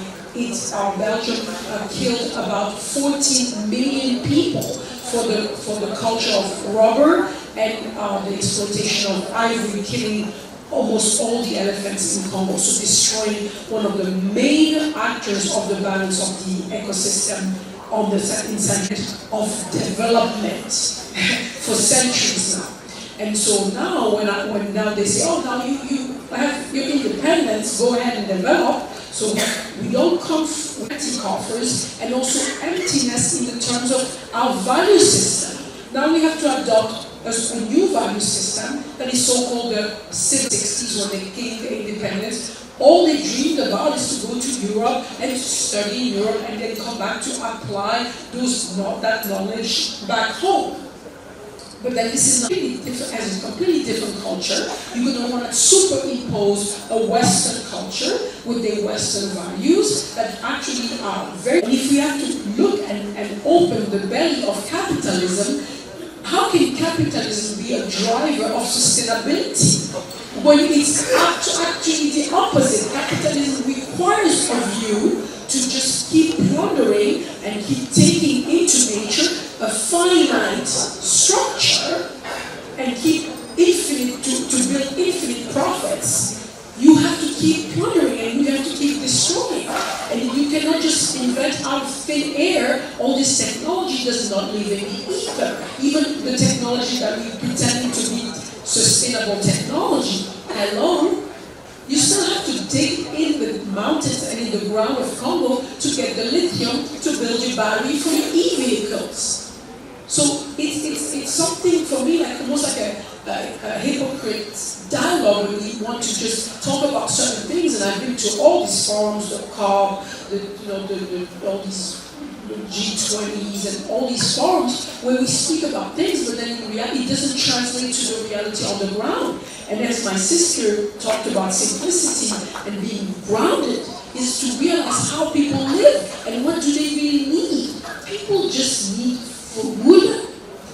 Belgium killed about 14 million people for the culture of rubber and the exploitation of ivory, killing almost all the elephants in Congo, so destroying one of the main actors of the balance of the ecosystem on the inside of development for centuries now. And so now, when now they say, oh, now you have your independence, go ahead and develop. So we don't come with empty coffers and also emptiness in the terms of our value system. Now we have to adopt a new value system that is so-called the 60s when they gained the independence. All they dreamed about is to go to Europe and to study in Europe and then come back to apply that knowledge back home. But then this is not really different, as a completely different culture. You're going to want to superimpose a Western culture with their Western values that actually are very. And if we have to look and open the belly of capitalism, how can capitalism be a driver of sustainability? When it's actually the opposite. Capitalism requires of you to just keep plundering and keep taking into nature a finite structure and keep infinite, to build infinite profits. You have to keep plundering and you have to keep destroying. And you cannot just invent out of thin air. All this technology does not live in the ether. Even the technology that we pretend to be sustainable technology alone, you still have to dig in the mountains and in the ground of Congo to get the lithium to build your battery for your e-vehicles. So it's something for me like almost like a hypocrite dialogue when we want to just talk about certain things. And I've been to all these forums, the COP, all these G20s and all these forums where we speak about things, but then in reality it doesn't translate to the reality on the ground. And as my sister talked about simplicity and being grounded, is to realize how people live and what do they really need. People just need food,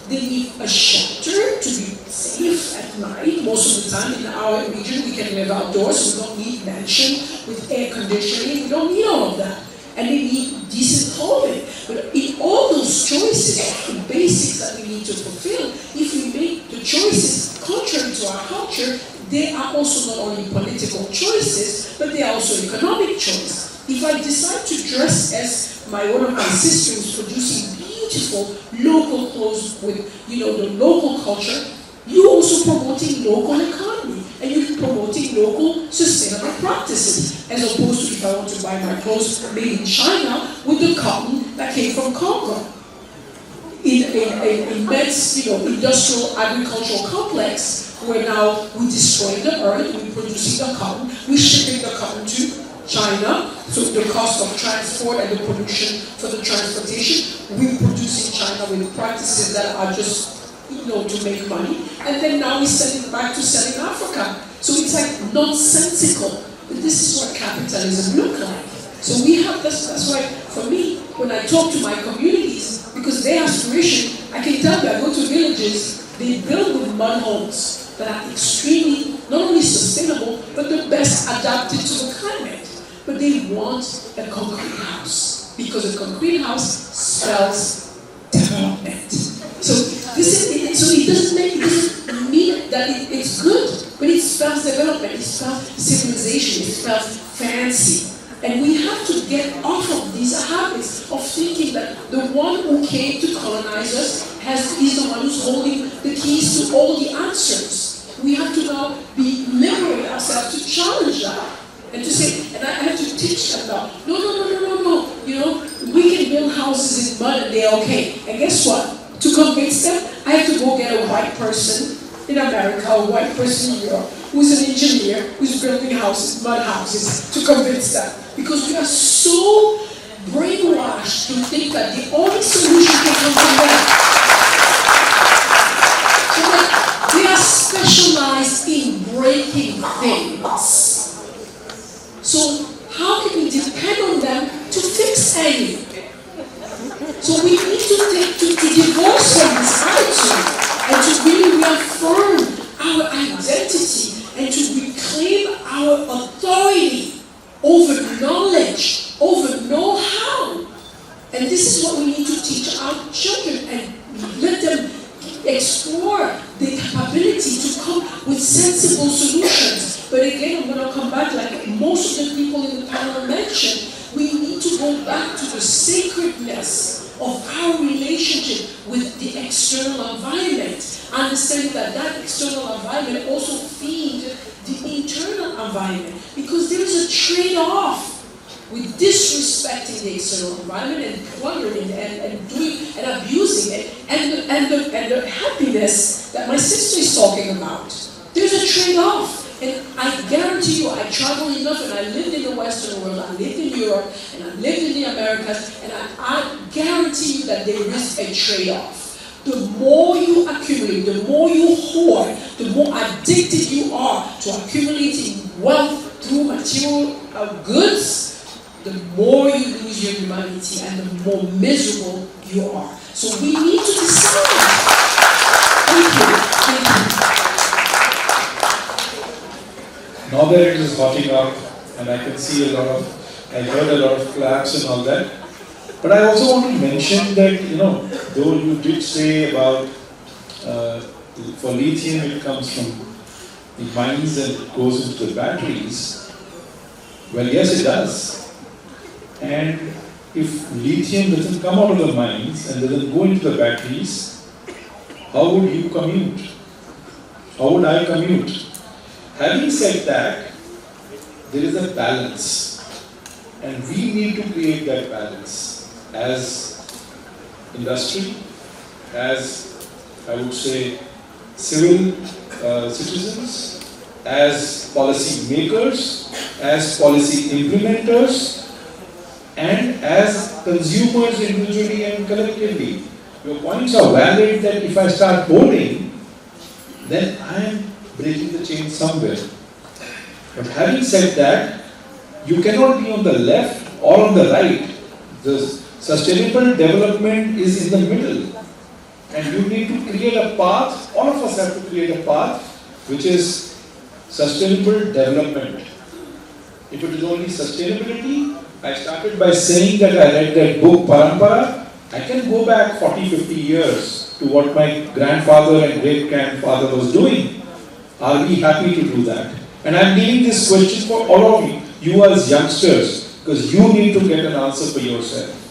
they need a shelter to be safe at night. Most of the time in our region we can live outdoors, so we don't need mansion with air conditioning, we don't need all of that. And they need decent clothing. But in all those choices, the basics that we need to fulfill, if we make the choices contrary to our culture, they are also not only political choices, but they are also economic choices. If I decide to dress as one of my sisters producing beautiful local clothes with the local culture, you're also promoting local economy and you're promoting local sustainable practices, as opposed to if I want to buy my clothes made in China with the cotton that came from Congo. In immense, industrial agricultural complex where now we're destroying the earth, we're producing the cotton, we're shipping the cotton to China, so the cost of transport and the pollution for the transportation, we produce in China with practices that are just, to make money, and then now we send it back to sell in Africa. So it's like nonsensical. But this is what capitalism looks like. So we have this, that's why for me, when I talk to my communities, because their aspiration, I can tell you, I go to villages, they build with mud homes that are extremely, not only sustainable, but the best adapted to the climate. But they want a concrete house, because a concrete house spells development. So it doesn't mean that it's good, but it spells development, it spells civilization, it spells fancy. And we have to get off of these habits of thinking that the one who came to colonize us is the one who's holding the keys to all the answers. We have to now liberate ourselves to challenge that. And to say, and I have to teach them now, no. We can build houses in mud and they're okay. And guess what? To convince them, I have to go get a white person in America, a white person in Europe, who's an engineer, who's building houses, mud houses, to convince them. Because we are so brainwashed to think that the only solution can come from them. So that they are specialized in breaking things. So how can we depend on them to fix anything? So we need to divorce from this attitude and to really reaffirm our identity and to reclaim our authority over knowledge, over know-how. And this is what we need to teach our children and let them explore the capability to come with sensible solutions. But again, I'm going to come back, like most of the people in the panel mentioned, we need to go back to the sacredness of our relationship with the external environment. Understanding that external environment also feeds the internal environment. Because there is a trade-off with disrespecting the external environment and plundering and doing and abusing it, and the happiness that my sister is talking about. There's a trade-off. And I guarantee you, I traveled enough and I lived in the Western world, I lived in Europe, and I lived in the Americas, and I guarantee you that there is a trade-off. the more you accumulate, the more you hoard, the more addicted you are to accumulating wealth through material goods, the more you lose your humanity and the more miserable you are. So we need to decide. Thank you. Now that it is hotting up, and I can see I heard a lot of claps and all that. But I also want to mention that, though you did say about, for lithium it comes from the mines and it goes into the batteries. Well, yes, it does. And if lithium doesn't come out of the mines and doesn't go into the batteries, how would you commute? How would I commute? Having said that, there is a balance. And we need to create that balance as industry, as I would say civil citizens, as policy makers, as policy implementers, and as consumers individually and collectively. Your points are valid that if I start hoarding, then I am breaking the chain somewhere. But having said that, you cannot be on the left or on the right. The sustainable development is in the middle. And you need to create a path, all of us have to create a path, which is sustainable development. If it is only sustainability, I started by saying that I read that book, Balipara. I can go back 40, 50 years to what my grandfather and great-grandfather was doing. Are we happy to do that? And I'm leaving this question for all of you as youngsters, because you need to get an answer for yourself.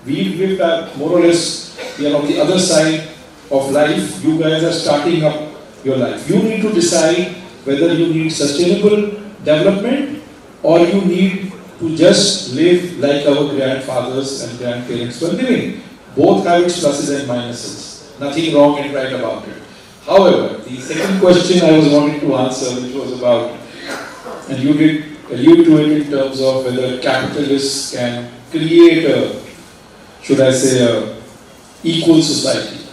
We've lived more or less, we are on the other side of life. You guys are starting up your life. You need to decide whether you need sustainable development or you need to just live like our grandfathers and grandparents were living. Both have its pluses and minuses. Nothing wrong and right about it. However, the second question I was wanting to answer, which was about, and you did allude to it in terms of whether capitalists can create a, should I say, a equal society.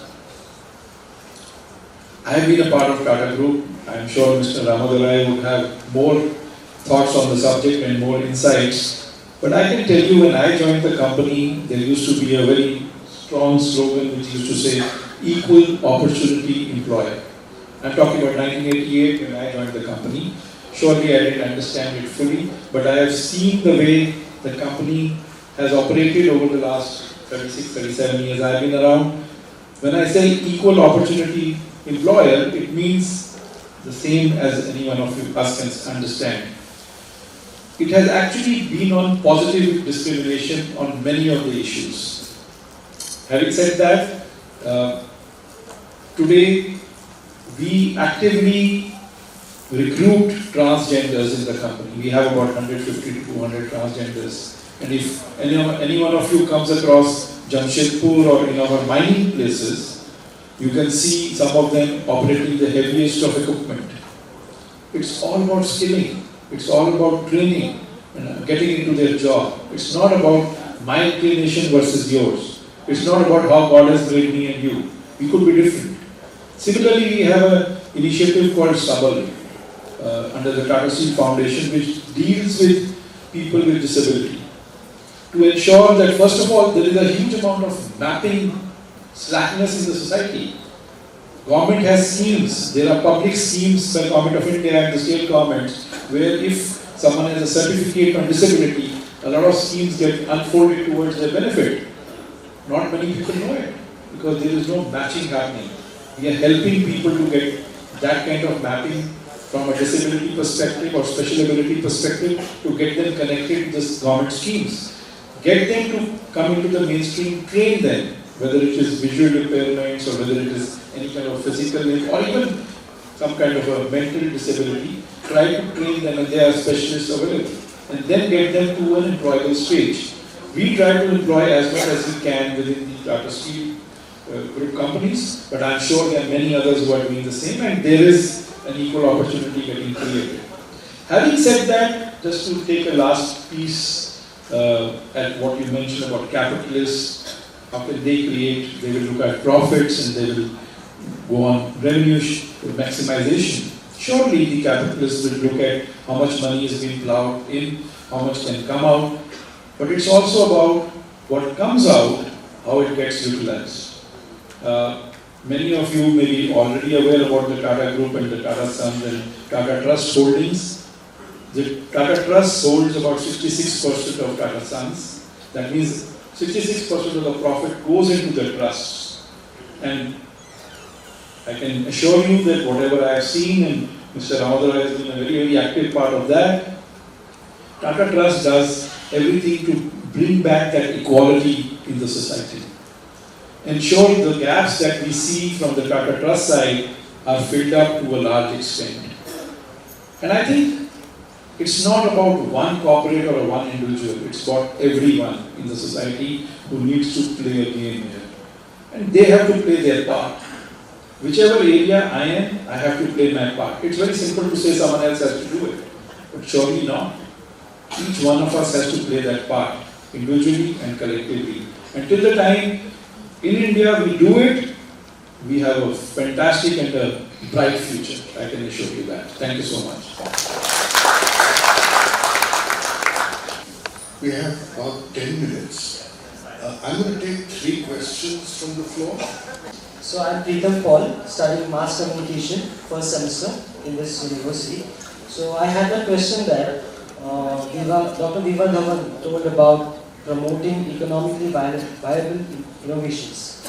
I have been a part of Tata Group. I am sure Mr. Ramadorai would have more thoughts on the subject and more insights. But I can tell you, when I joined the company, there used to be a very strong slogan which used to say, equal opportunity employer. I'm talking about 1988 when I joined the company. Surely I didn't understand it fully, but I have seen the way the company has operated over the last 36, 37 years I've been around. When I say equal opportunity employer, it means the same as any one of us can understand. It has actually been on positive discrimination on many of the issues. Having said that, today we actively recruit transgenders in the company. We have about 150 to 200 transgenders. And if any one of you comes across Jamshedpur or in our mining places, you can see some of them operating the heaviest of equipment. It's all about skilling. It's all about training and getting into their job. It's not about my inclination versus yours. It's not about how God has made me and you. We could be different. Similarly, we have an initiative called Sabal under the Tata Steel Foundation, which deals with people with disability, to ensure that first of all there is a huge amount of mapping slackness in the society. Government has schemes. There are public schemes by Government of India and the state governments where if someone has a certificate on disability, a lot of schemes get unfolded towards their benefit. Not many people know it because there is no matching happening. We are helping people to get that kind of mapping from a disability perspective or special ability perspective to get them connected to the government schemes. Get them to come into the mainstream, train them, whether it is visual impairments or whether it is any kind of physical or even some kind of a mental disability, try to train them and there are specialists available. And then get them to an employable stage. We try to employ as much as we can within the Tata Steel group companies, but I'm sure there are many others who are doing the same and there is an equal opportunity getting created. Having said that, just to take a last piece at what you mentioned about capitalists How can they create? They will look at profits and they will go on revenue maximization. Surely the capitalists will look at how much money is being plowed in, how much can come out, but it's also about what comes out, how it gets utilized. Many of you may be already aware about the Tata Group and the Tata Sons and Tata Trust holdings. The Tata Trust holds about 66% of Tata Sons. That means 66% of the profit goes into the trusts. And I can assure you that whatever I have seen, and Mr. Ramadura has been a very, very active part of that, Tata Trust does everything to bring back that equality in the society. Ensure the gaps that we see from the Tata Trust side are filled up to a large extent. And I think it's not about one corporate or one individual, it's about everyone in the society who needs to play a game here. And they have to play their part. Whichever area I am, I have to play my part. It's very simple to say someone else has to do it, but surely not. Each one of us has to play that part, individually and collectively. Until the time in India we do it, we have a fantastic and a bright future. I can assure you that. Thank you so much. We have about 10 minutes. I'm going to take 3 questions from the floor. So I'm Preetham Paul, studying mass communication, first semester in this university. So I had a question that Dr. Viva Dhawan told about promoting economically viable innovations.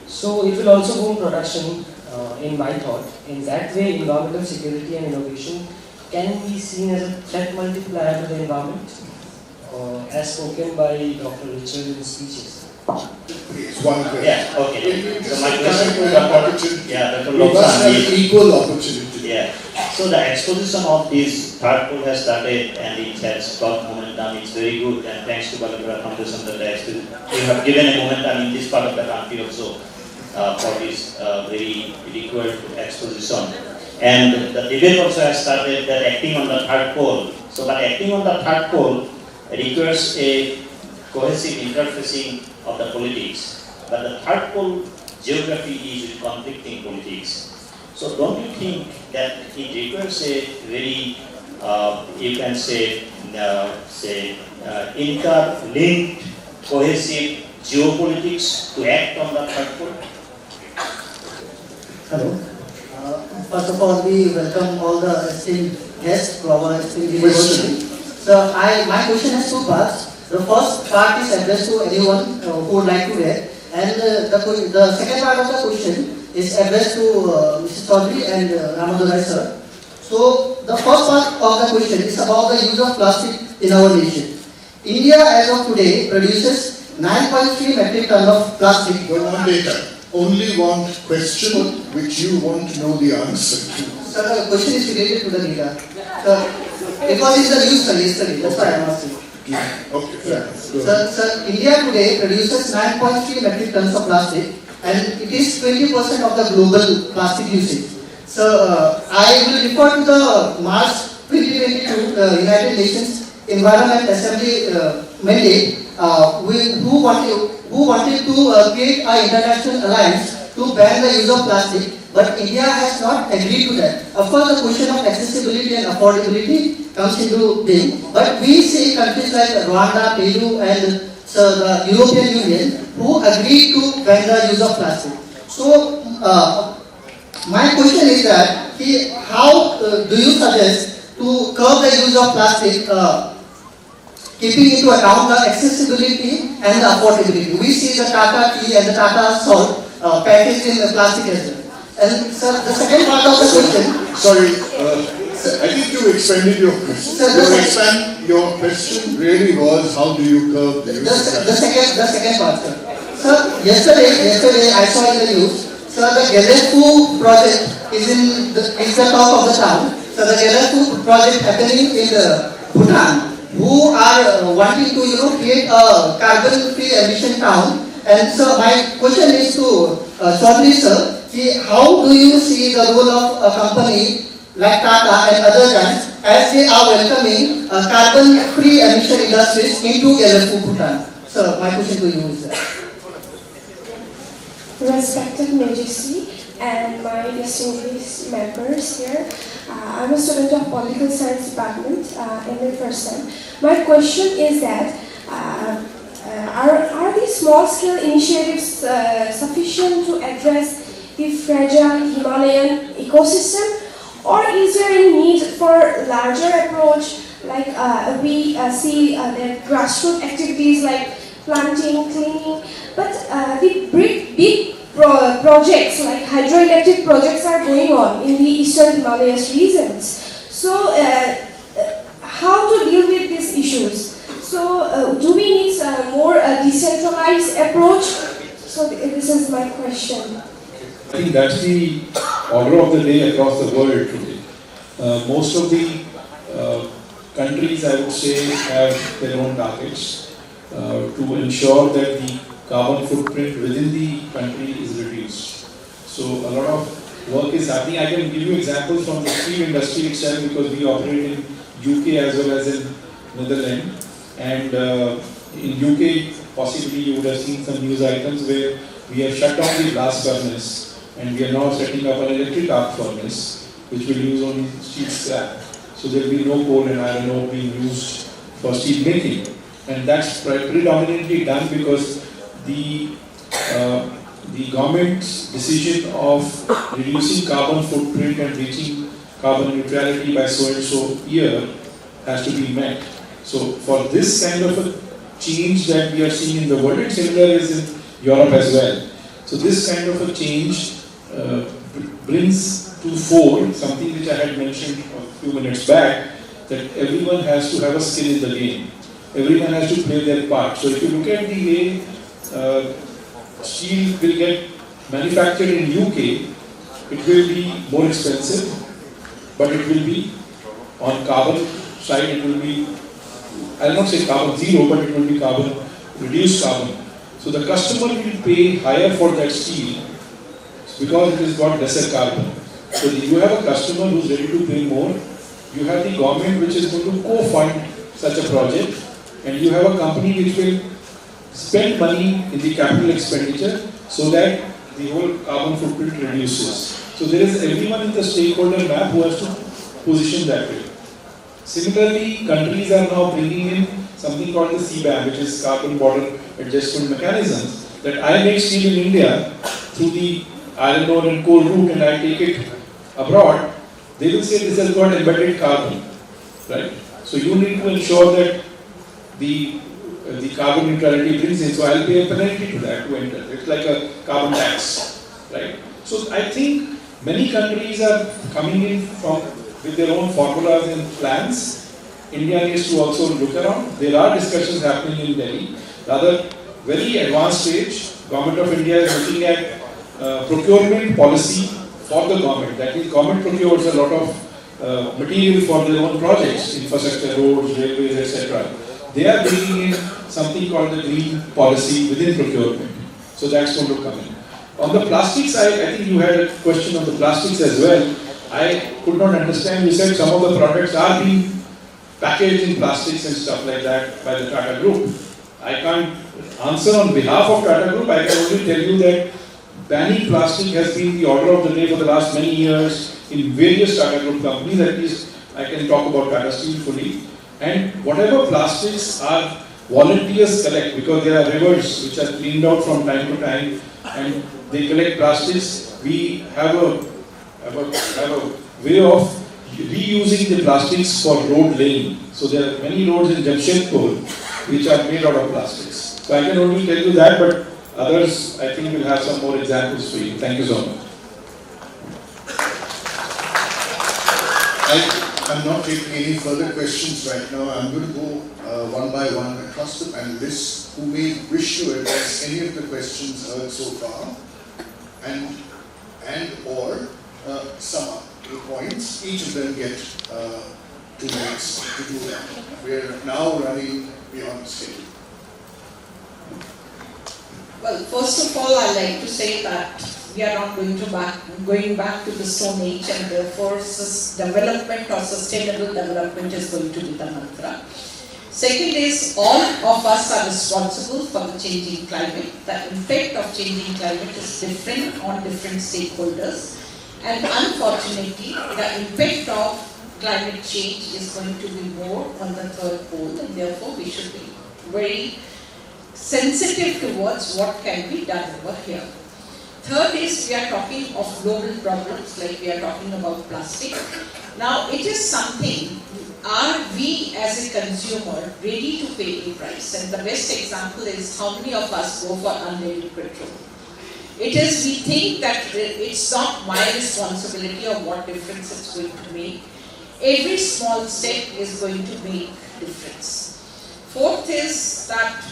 So it will also boom production in my thought. In that way, environmental security and innovation can be seen as a threat multiplier to the environment, as spoken by Dr. Richard in his speeches. Please, one question. Yeah, okay. So my question to Dr. Yeah, Dr. We must have equal opportunity. Yeah. So the exposition of this third pole has started and it has got momentum. It's very good, and thanks to Balipara Foundation that you have given a momentum in this part of the country also for this very required exposition. And the debate also has started that acting on the third pole. So, but acting on the third pole requires a cohesive interfacing of the politics, but the third pole geography is with conflicting politics. So don't you think that it requires a very, you can say, interlinked, cohesive geopolitics to act on the third pole? Hello. First of all, we welcome all the esteemed guests to our esteemed university. So my question has 2 parts. The first part is addressed to anyone who would like to read, and the second part of the question is addressed to Mr. Chaudhary and Ramadura sir. So the first part of the question is about the use of plastic in our nation. India as of today produces 9.3 metric ton of plastic. Don't want data. Only want question which you want to know the answer to. Sir, the question is related to the data. Because it's the news yesterday, that's why I am asking. Okay. Yeah. Sir, India today produces 9.3 metric tons of plastic, and it is 20% of the global plastic usage. So I will refer to the March 2022 United Nations Environment Assembly mandate, who wanted to create an international alliance to ban the use of plastic, but India has not agreed to that. Of course, the question of accessibility and affordability comes into being, but we see countries like Rwanda, Peru, and the European Union who agreed to ban the use of plastic. So, my question is that how do you suggest to curb the use of plastic, keeping into account the accessibility and the affordability? We see the Tata tea and the Tata salt packaged in the plastic as well. And sir, the second part of the question. Sorry, I think you expanded your question. Your question really was how do you curb the use of plastic? The second part, sir. Sir, yesterday I saw in the news. Sir, the Gauhati project is the talk of the town. So the Gauhati project happening in Bhutan, who are wanting to create a carbon-free emission town. And so my question is to Chaudhary sir. How do you see the role of a company like Tata and other giants as they are welcoming carbon-free emission industries into Bhutan? So my question to you is that. respected Majesty, and my distinguished members here. I'm a student of Political Science Department in the first time. My question is that are these small-scale initiatives sufficient to address the fragile Himalayan ecosystem, or is there any need for larger approach, like we see the grassroots activities like planting, cleaning, but the big projects like hydroelectric projects are going on in the eastern Himalayas regions. So how to deal with these issues? So do we need a more decentralized approach? So this is my question. I think that's the order of the day across the world today. Most of the countries, I would say, have their own targets to ensure that the carbon footprint within the country is reduced. So a lot of work is happening. I can give you examples from the steel industry itself, because we operate in UK as well as in Netherlands. And in UK, possibly you would have seen some news items where we have shut down the blast furnace and we are now setting up an electric arc furnace which will use only steel scrap. So there will be no coal and iron ore being used for steel making. And that's predominantly done because the government's decision of reducing carbon footprint and reaching carbon neutrality by so and so year has to be met. So for this kind of a change that we are seeing in the world, and similar is in Europe as well. So this kind of a change brings to fore something which I had mentioned a few minutes back, that everyone has to have a skill in the game. Everyone has to play their part. So if you look at the way steel will get manufactured in UK, it will be more expensive, but it will be on carbon side, it will be, I will not say carbon zero, but it will be carbon, reduced carbon. So the customer will pay higher for that steel because it has got lesser carbon. So you have a customer who is ready to pay more, you have the government which is going to co-fund such a project, and you have a company which will spend money in the capital expenditure so that the whole carbon footprint reduces. So there is everyone in the stakeholder map who has to position that way. Similarly, countries are now bringing in something called the CBAM, which is Carbon Border Adjustment Mechanisms, that I make steel in India through the iron ore and coal route and I take it abroad. They will say this has got embedded carbon, right? So you need to ensure that the carbon neutrality brings in, so I'll pay a penalty to that to enter. It's like a carbon tax, right? So I think many countries are coming in with their own formulas and plans. India needs to also look around. There are discussions happening in Delhi. The other very advanced stage, Government of India is looking at procurement policy for the government. That means government procures a lot of material for their own projects, infrastructure, roads, railways, etc. They are bringing in something called the green policy within procurement. So that's going to come in. On the plastics side, I think you had a question on the plastics as well. I could not understand, you said some of the products are being packaged in plastics and stuff like that by the Tata Group. I can't answer on behalf of Tata Group. I can only tell you that banning plastic has been the order of the day for the last many years in various Tata Group companies. At least I can talk about Tata Steel fully. And whatever plastics are volunteers collect, because there are rivers which are cleaned out from time to time and they collect plastics. We have a way of reusing the plastics for road laying. So there are many roads in Jamshedpur which are made out of plastics. So I can only tell you that, but others I think will have some more examples for you. Thank you so much. I'm not taking any further questions right now. I'm going to go one by one across the panelists who may wish to address any of the questions heard so far and or sum up the points. Each of them get 2 minutes to do that. We are now running beyond schedule. Well, first of all, I'd like to say that we are not going back to the Stone Age, and therefore development or sustainable development is going to be the mantra. Second is all of us are responsible for the changing climate. The impact of changing climate is different on different stakeholders, and unfortunately the impact of climate change is going to be more on the third pole, and therefore we should be very sensitive towards what can be done over here. Third is we are talking of global problems, like we are talking about plastic. Now it is something, are we as a consumer ready to pay the price? And the best example is how many of us go for unleaded petrol. It is, we think that it's not my responsibility or what difference it's going to make. Every small step is going to make difference. Fourth is that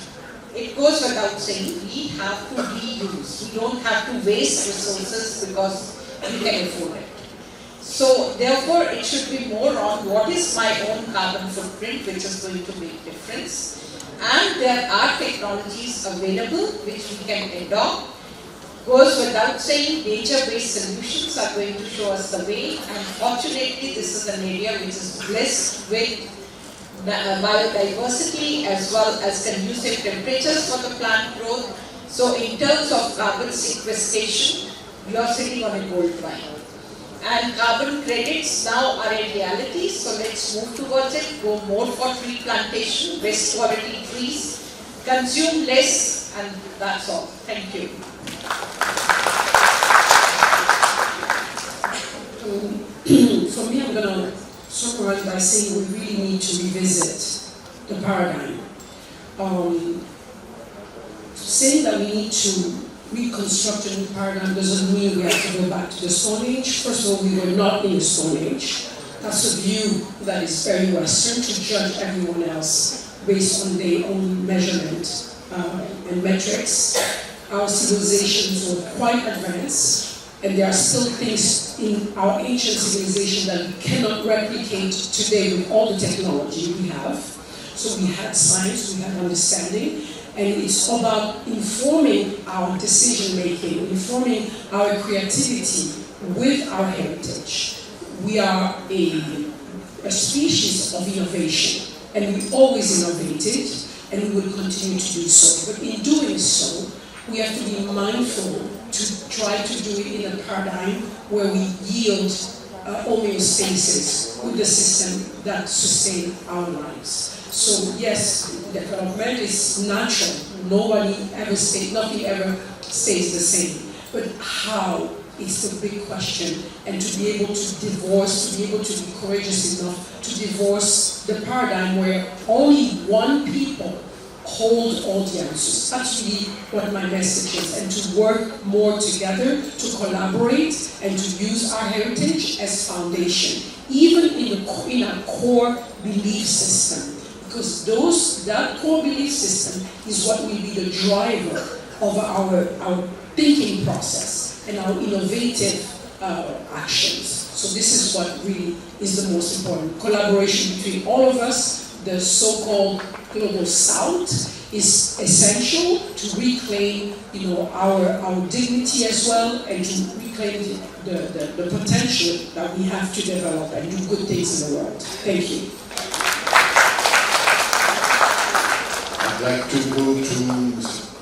it goes without saying, we have to reuse. We don't have to waste resources because we can afford it. So therefore, it should be more on what is my own carbon footprint, which is going to make difference. And there are technologies available which we can adopt. Goes without saying, nature-based solutions are going to show us the way. And fortunately, this is an area which is blessed with biodiversity as well as conducive temperatures for the plant growth. So in terms of carbon sequestration, you are sitting on a gold mine. And carbon credits now are a reality, so let's move towards it, go more for tree plantation, best quality trees, consume less, and that's all. Thank you. For me, I'm going to summarize by saying we really need to revisit the paradigm. Saying that we need to reconstruct a new paradigm doesn't mean we have to go back to the Stone Age. First of all, we were not in the Stone Age. That's a view that is very Western, to judge everyone else based on their own measurement and metrics. Our civilizations were quite advanced, and there are still things in our ancient civilization that we cannot replicate today with all the technology we have. So we had science, we had understanding, and it's about informing our decision-making, informing our creativity with our heritage. We are a species of innovation, and we always innovated, and we will continue to do so. But in doing so, we have to be mindful to try to do it in a paradigm where we yield homeostasis with the system that sustain our lives. So yes, development is natural. Nothing ever stays the same. But how is the big question, and to be able to be courageous enough to divorce the paradigm where only one people hold all the answers. That's really what my message is, and to work more together, to collaborate, and to use our heritage as foundation, even in our core belief system. Because that core belief system is what will be the driver of our thinking process and our innovative actions. So this is what really is the most important. Collaboration between all of us. The so-called global South is essential to reclaim, our dignity as well, and to reclaim the potential that we have to develop and do good things in the world. Thank you. I'd like to go to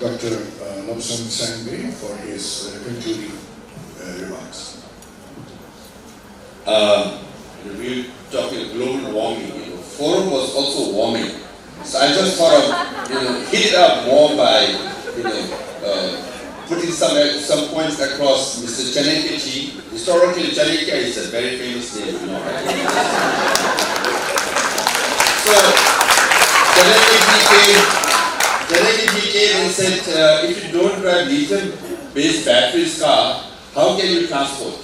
Dr. Lobsang Sangbe for his concluding remarks. We're talking global warming. Forum was also warming, so I just thought of hit it up more by putting some points across. Mr. Chanakya. Historically, Chanakya is a very famous name, right? So Chanakya came and said, if you don't drive lithium-based batteries car, how can you transport?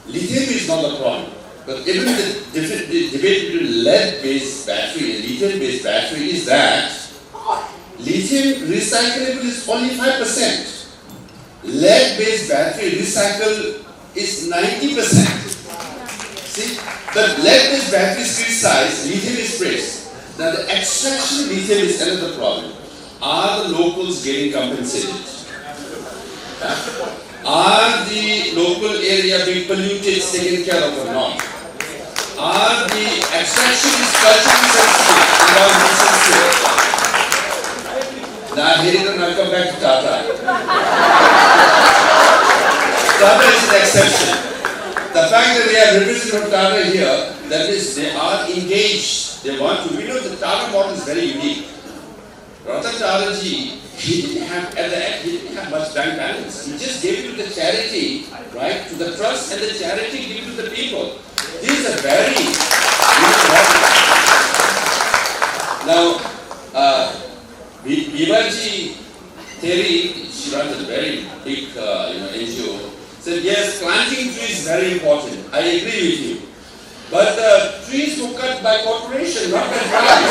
Lithium is not the problem. But even the debate between lead-based battery and lithium-based battery is that lithium recyclable is only 5%. Lead-based battery recycle is 90%. See, the lead-based battery is criticized, lithium is praised. Now the extraction of lithium is another problem. Are the locals getting compensated? Are the local area being polluted, taken care of or not? are the extractionist culturally sensitive about sincere. Now here it and I'll come back to Tata. Tata is an exception. The fact that we have representatives of Tata here, that is, they are engaged. They want to. We know the Tata model is very unique. Ratan Tata ji, he didn't have at the end, he didn't have much bank balance. He just gave it to the charity, right? To the trust, and the charity gave it to the people. This is a very unique model. Now, Vivaji Theri, she runs a very big NGO, said yes, planting trees is very important. I agree with you. But the trees were cut by corporation, not by tribes.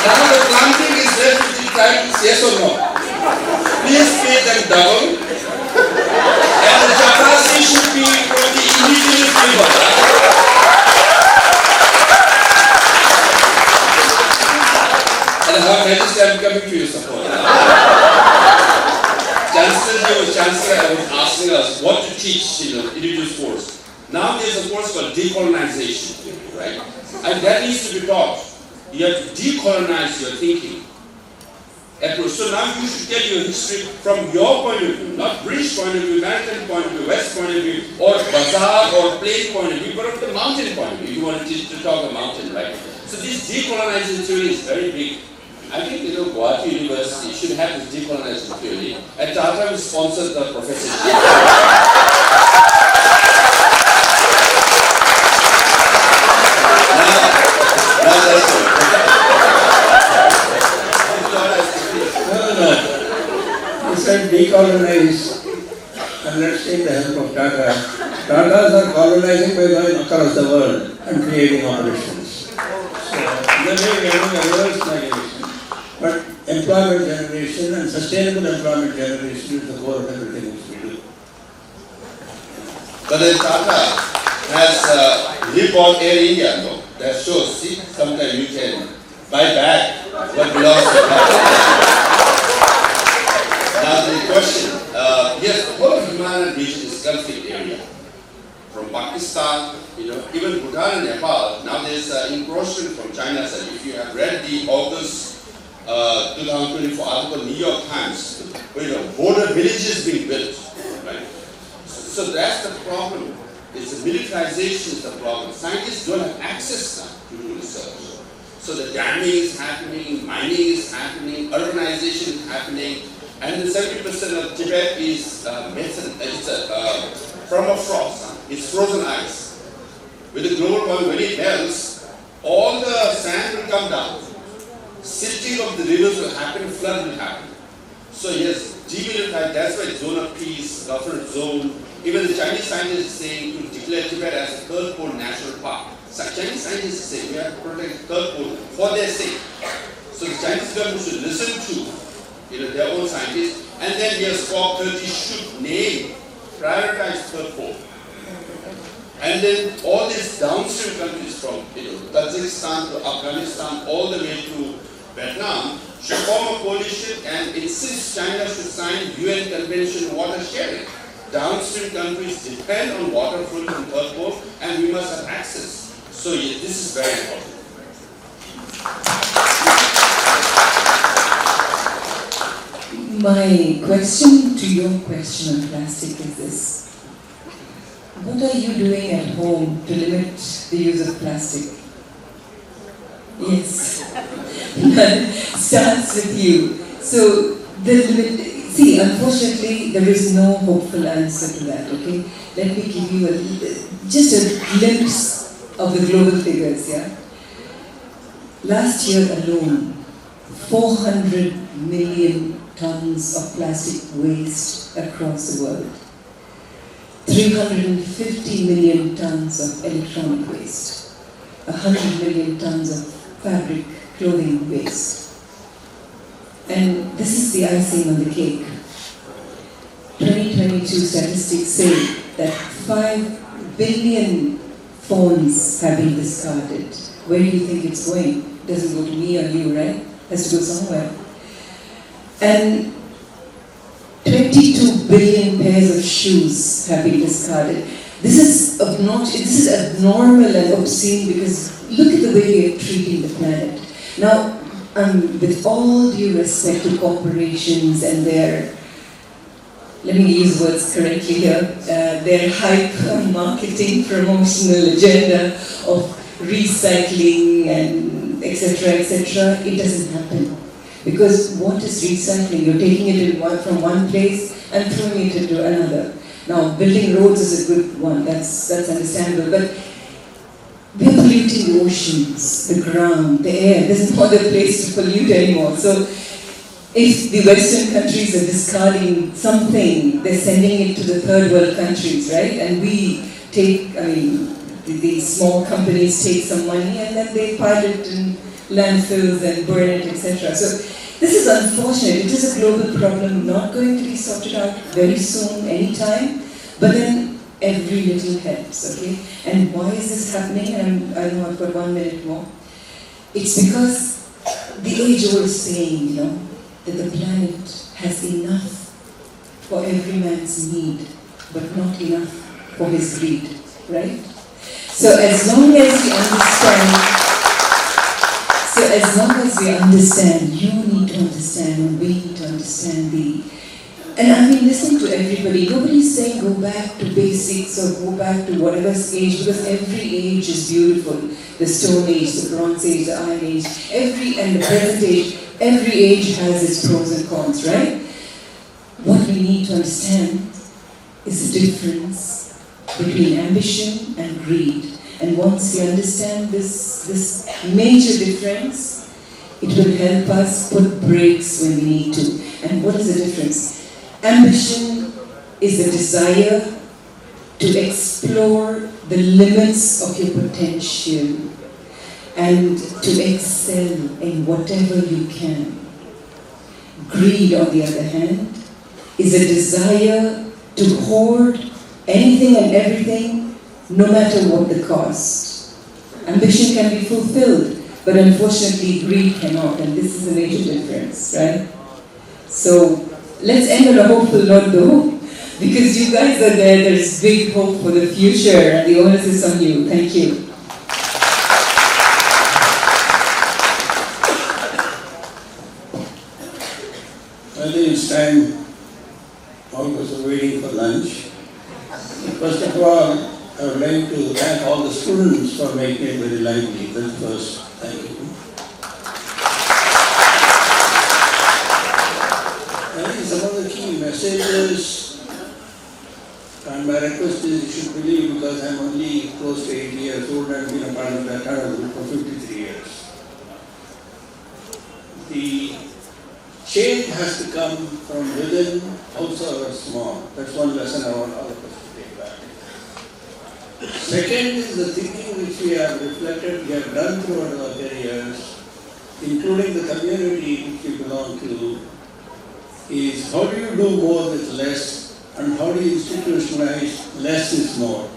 Now the planting is left to the tribes, yes or no? Please pay them double. And the chapasi should be from the indigenous people. And Her Majesty, I am coming to your support. Chancellor was asking us what to teach, indigenous course. Now there's a course called decolonization, right? And that needs to be taught. You have to decolonize your thinking. So now you should get your history from your point of view, not British point of view, American point of view, West point of view, or bazaar or plain point of view, but from the mountain point of view. You want to teach to talk a mountain, right? So this decolonizing theory is very big. I think Gauhati University should have this decolonizing theory, and Tata will sponsor the professorship. Now that's it. No. He said decolonize, and let's take the help of Tata. Tatas are colonizing by going across the world and creating operations. So, then we are getting a reverse migration. But employment generation and sustainable employment generation is the core of everything which we do. But then Tata has rebought Air India, no? That shows, see, sometimes you can buy back what belongs to Tata. Now the question, yes, the whole of Himalayan region is conflict area. From Pakistan, even Bhutan and Nepal, now there's encroachment from China side. If you have read the August 2024 article, New York Times, border villages being built, right? So that's the problem. It's the militarization is the problem. Scientists don't have access now to do research. So the damming is happening, mining is happening, urbanization is happening, and the 70% of Tibet is permafrost. It's frozen ice. With the global warming, when it melts, all the sand will come down. Silting of the rivers will happen, flood will happen. So yes, demilitarized, that's why zone of peace, buffer zone. Even the Chinese scientists are saying to declare Tibet as a third pole national park. So Chinese scientists say we have to protect third pole for their sake. So the Chinese government should listen to their own scientists, and then yes, COP30 should prioritize third pole. And then all these downstream countries from Tajikistan to Afghanistan all the way to Vietnam should form a coalition and insist China should sign UN Convention on water sharing. Downstream countries depend on water flowing from third pole, and we must have access. So yes, this is very important. My question to your question on plastic is this. What are you doing at home to limit the use of plastic? Yes. Starts with you. So, unfortunately, there is no hopeful answer to that, okay? Let me give you just a glimpse of the global figures, yeah? Last year alone, 400 million tons of plastic waste across the world. 350 million tons of electronic waste, 100 million tons of fabric, clothing waste. And this is the icing on the cake. 2022 statistics say that 5 billion phones have been discarded. Where do you think it's going? It doesn't go to me or you, right? It has to go somewhere. And 22 billion pairs of shoes have been discarded. This is abnormal and obscene because look at the way we are treating the planet. Now, with all due respect to corporations and their, let me use words correctly here, their hype marketing promotional agenda of recycling and etc., it doesn't happen. Because what is recycling? You're taking it from one place and throwing it into another. Now, building roads is a good one, that's understandable, but we're polluting the oceans, the ground, the air. There's no other place to pollute anymore. So, if the Western countries are discarding something, they're sending it to the third world countries, right? And we take, the small companies take some money and then they pile it in landfills and burn it, etc. So, this is unfortunate. It is a global problem, not going to be sorted out very soon, anytime, but then every little helps, okay? And why is this happening? And I know I've got 1 minute more. It's because the age-old saying, that the planet has enough for every man's need, but not enough for his greed, right? So as long as we understand, you need to understand, and we need to understand and I've been listening to everybody. Nobody's saying go back to basics or go back to whatever age, because every age is beautiful. The Stone Age, the Bronze Age, the Iron Age, and the present age, every age has its pros and cons, right? What we need to understand is the difference between ambition and greed. And once we understand this major difference, it will help us put brakes when we need to. And what is the difference? Ambition is the desire to explore the limits of your potential and to excel in whatever you can. Greed, on the other hand, is a desire to hoard anything and everything, no matter what the cost. Ambition can be fulfilled, but unfortunately greed cannot, and this is a major difference, right? So let's end on a hopeful note though, because you guys are there's big hope for the future, and the onus is on you. Thank you. I think it's time all of us are waiting for lunch. First of all, I would like to thank all the students for making it very lively. That's first. Thank you. I think some of the key messages, and my request is you should believe, because I'm only close to 80 years old and been a part of that group for 53 years. The change has to come from within, household or small. That's one lesson I want all of us to take back. Second is the thinking which we have reflected, we have done throughout our careers, including the community which we belong to, is how do you do more with less, and how do you institutionalize less is more.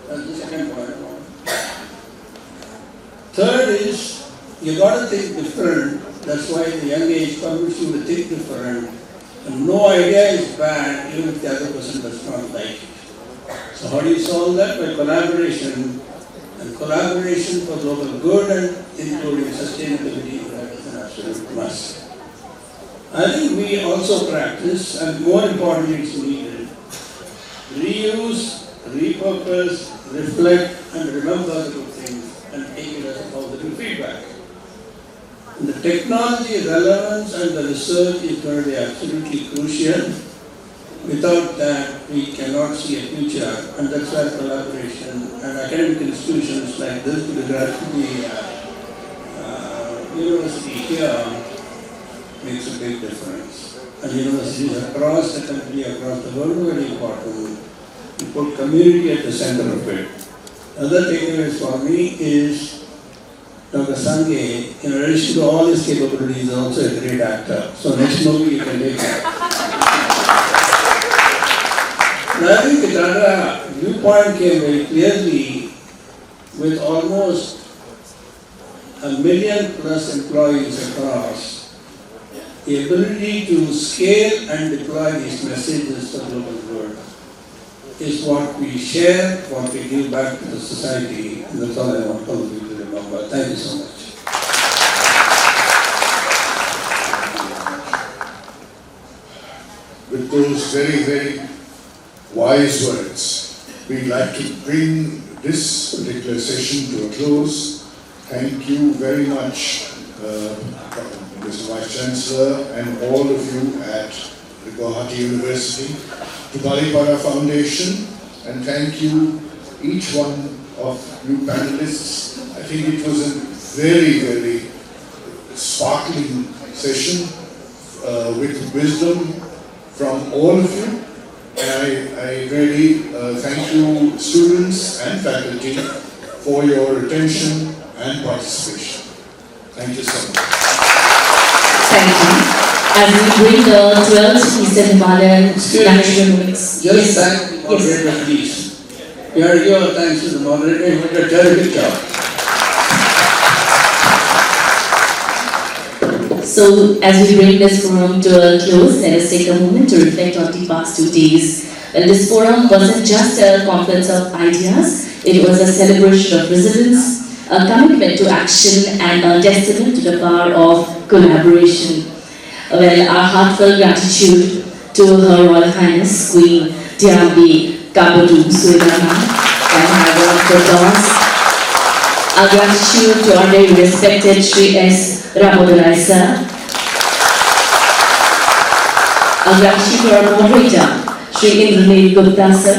That's the second point. Third is, you got to think different. That's why the young age permits you to think different. And no idea is bad, even if the other person does not like it. So how do you solve that? By collaboration. And collaboration for global good and including sustainability, that is an absolute must. I think we also practice, and more importantly it's needed, reuse, repurpose, reflect, and remember the good things, and take it as a positive feedback. And the technology relevance and the research is going to be absolutely crucial. Without that, we cannot see a future, and that's why collaboration and academic institutions like this, with regard to the university here, makes a big difference. And universities across the country, across the world, are very important. We put community at the center of it. Other takeaways for me is Dr. Sangye, in addition to all his capabilities, is also a great actor. So next movie you can take it. And I think the Tata viewpoint came very clearly with almost 1 million plus employees across. The ability to scale and deploy these messages for global good. is what we share, what we give back to the society. And that's all I want all of you to remember. Thank you so much. With those very, very wise words, we'd like to bring this particular session to a close. Thank you very much, Mr. Vice Chancellor, and all of you at the Gauhati University, to Balipara Foundation, and thank you, each one of you panelists. I think it was a very, very sparkling session with wisdom from all of you. And I really thank you, students and faculty, for your attention and participation. Thank you so much. Thank you. As we bring the 12th Eastern Himalayan National Mix. Just thank the moderator, please. Your thanks to the moderator. You did a terrific job. So, as we bring this forum to a close, let us take a moment to reflect on the past 2 days. Well, this forum wasn't just a conference of ideas, it was a celebration of resilience, a commitment to action, and a testament to the power of collaboration. Well, our heartfelt gratitude to Her Royal Highness Queen Diambi Kabadu Suedana and her daughters. Our gratitude to our very respected Sri S. Ramodarai sir. Our gratitude to our moderator, Sri Indranil Gupta sir.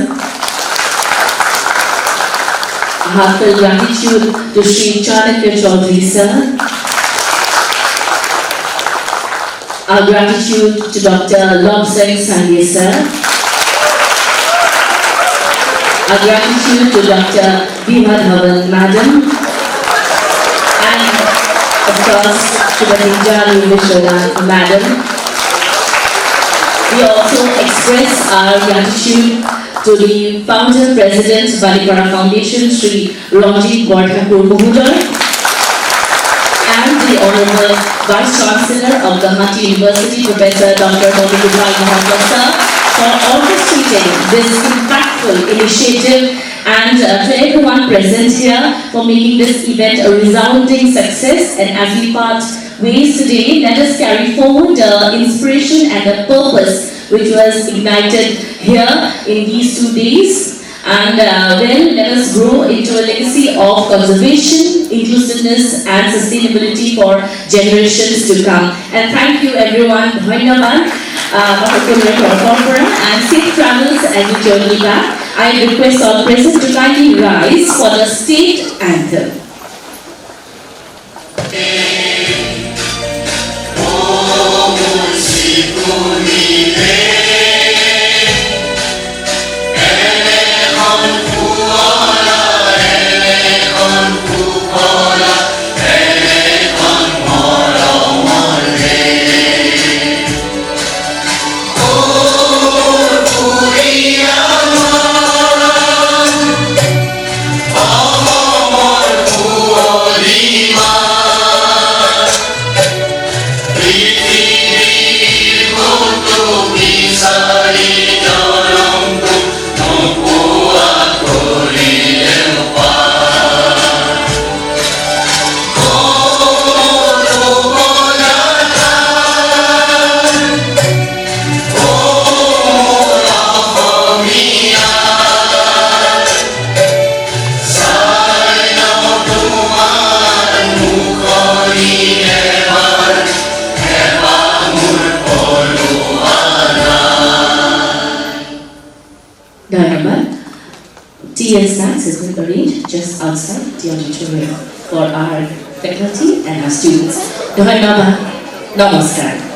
Our heartfelt gratitude to Sri Chanakya Chaudhary sir. Our gratitude to Dr. Lobsang Sangye sir. Our gratitude to Dr. Bhima Dhawan madam. And of course to the Hinjali Vishwanath madam. We also express our gratitude to the founder president Balipara Foundation, Sri Ranjit Bordhakur Mahoday, and the Honorable Vice Chancellor of Gauhati University, Professor Dr. Gopal Mohammed sir, for orchestrating this impactful initiative, and to everyone present here for making this event a resounding success. And as we part ways today, let us carry forward the inspiration and the purpose which was ignited here in these 2 days. And then let us grow into a legacy of conservation, inclusiveness and sustainability for generations to come. And thank you everyone, Dhanyavad, and safe travels as you journey back. I request all present to kindly rise for the state anthem. Tea and snacks has been arranged just outside the auditorium for our faculty and our students. Dhanyavad, namaskar.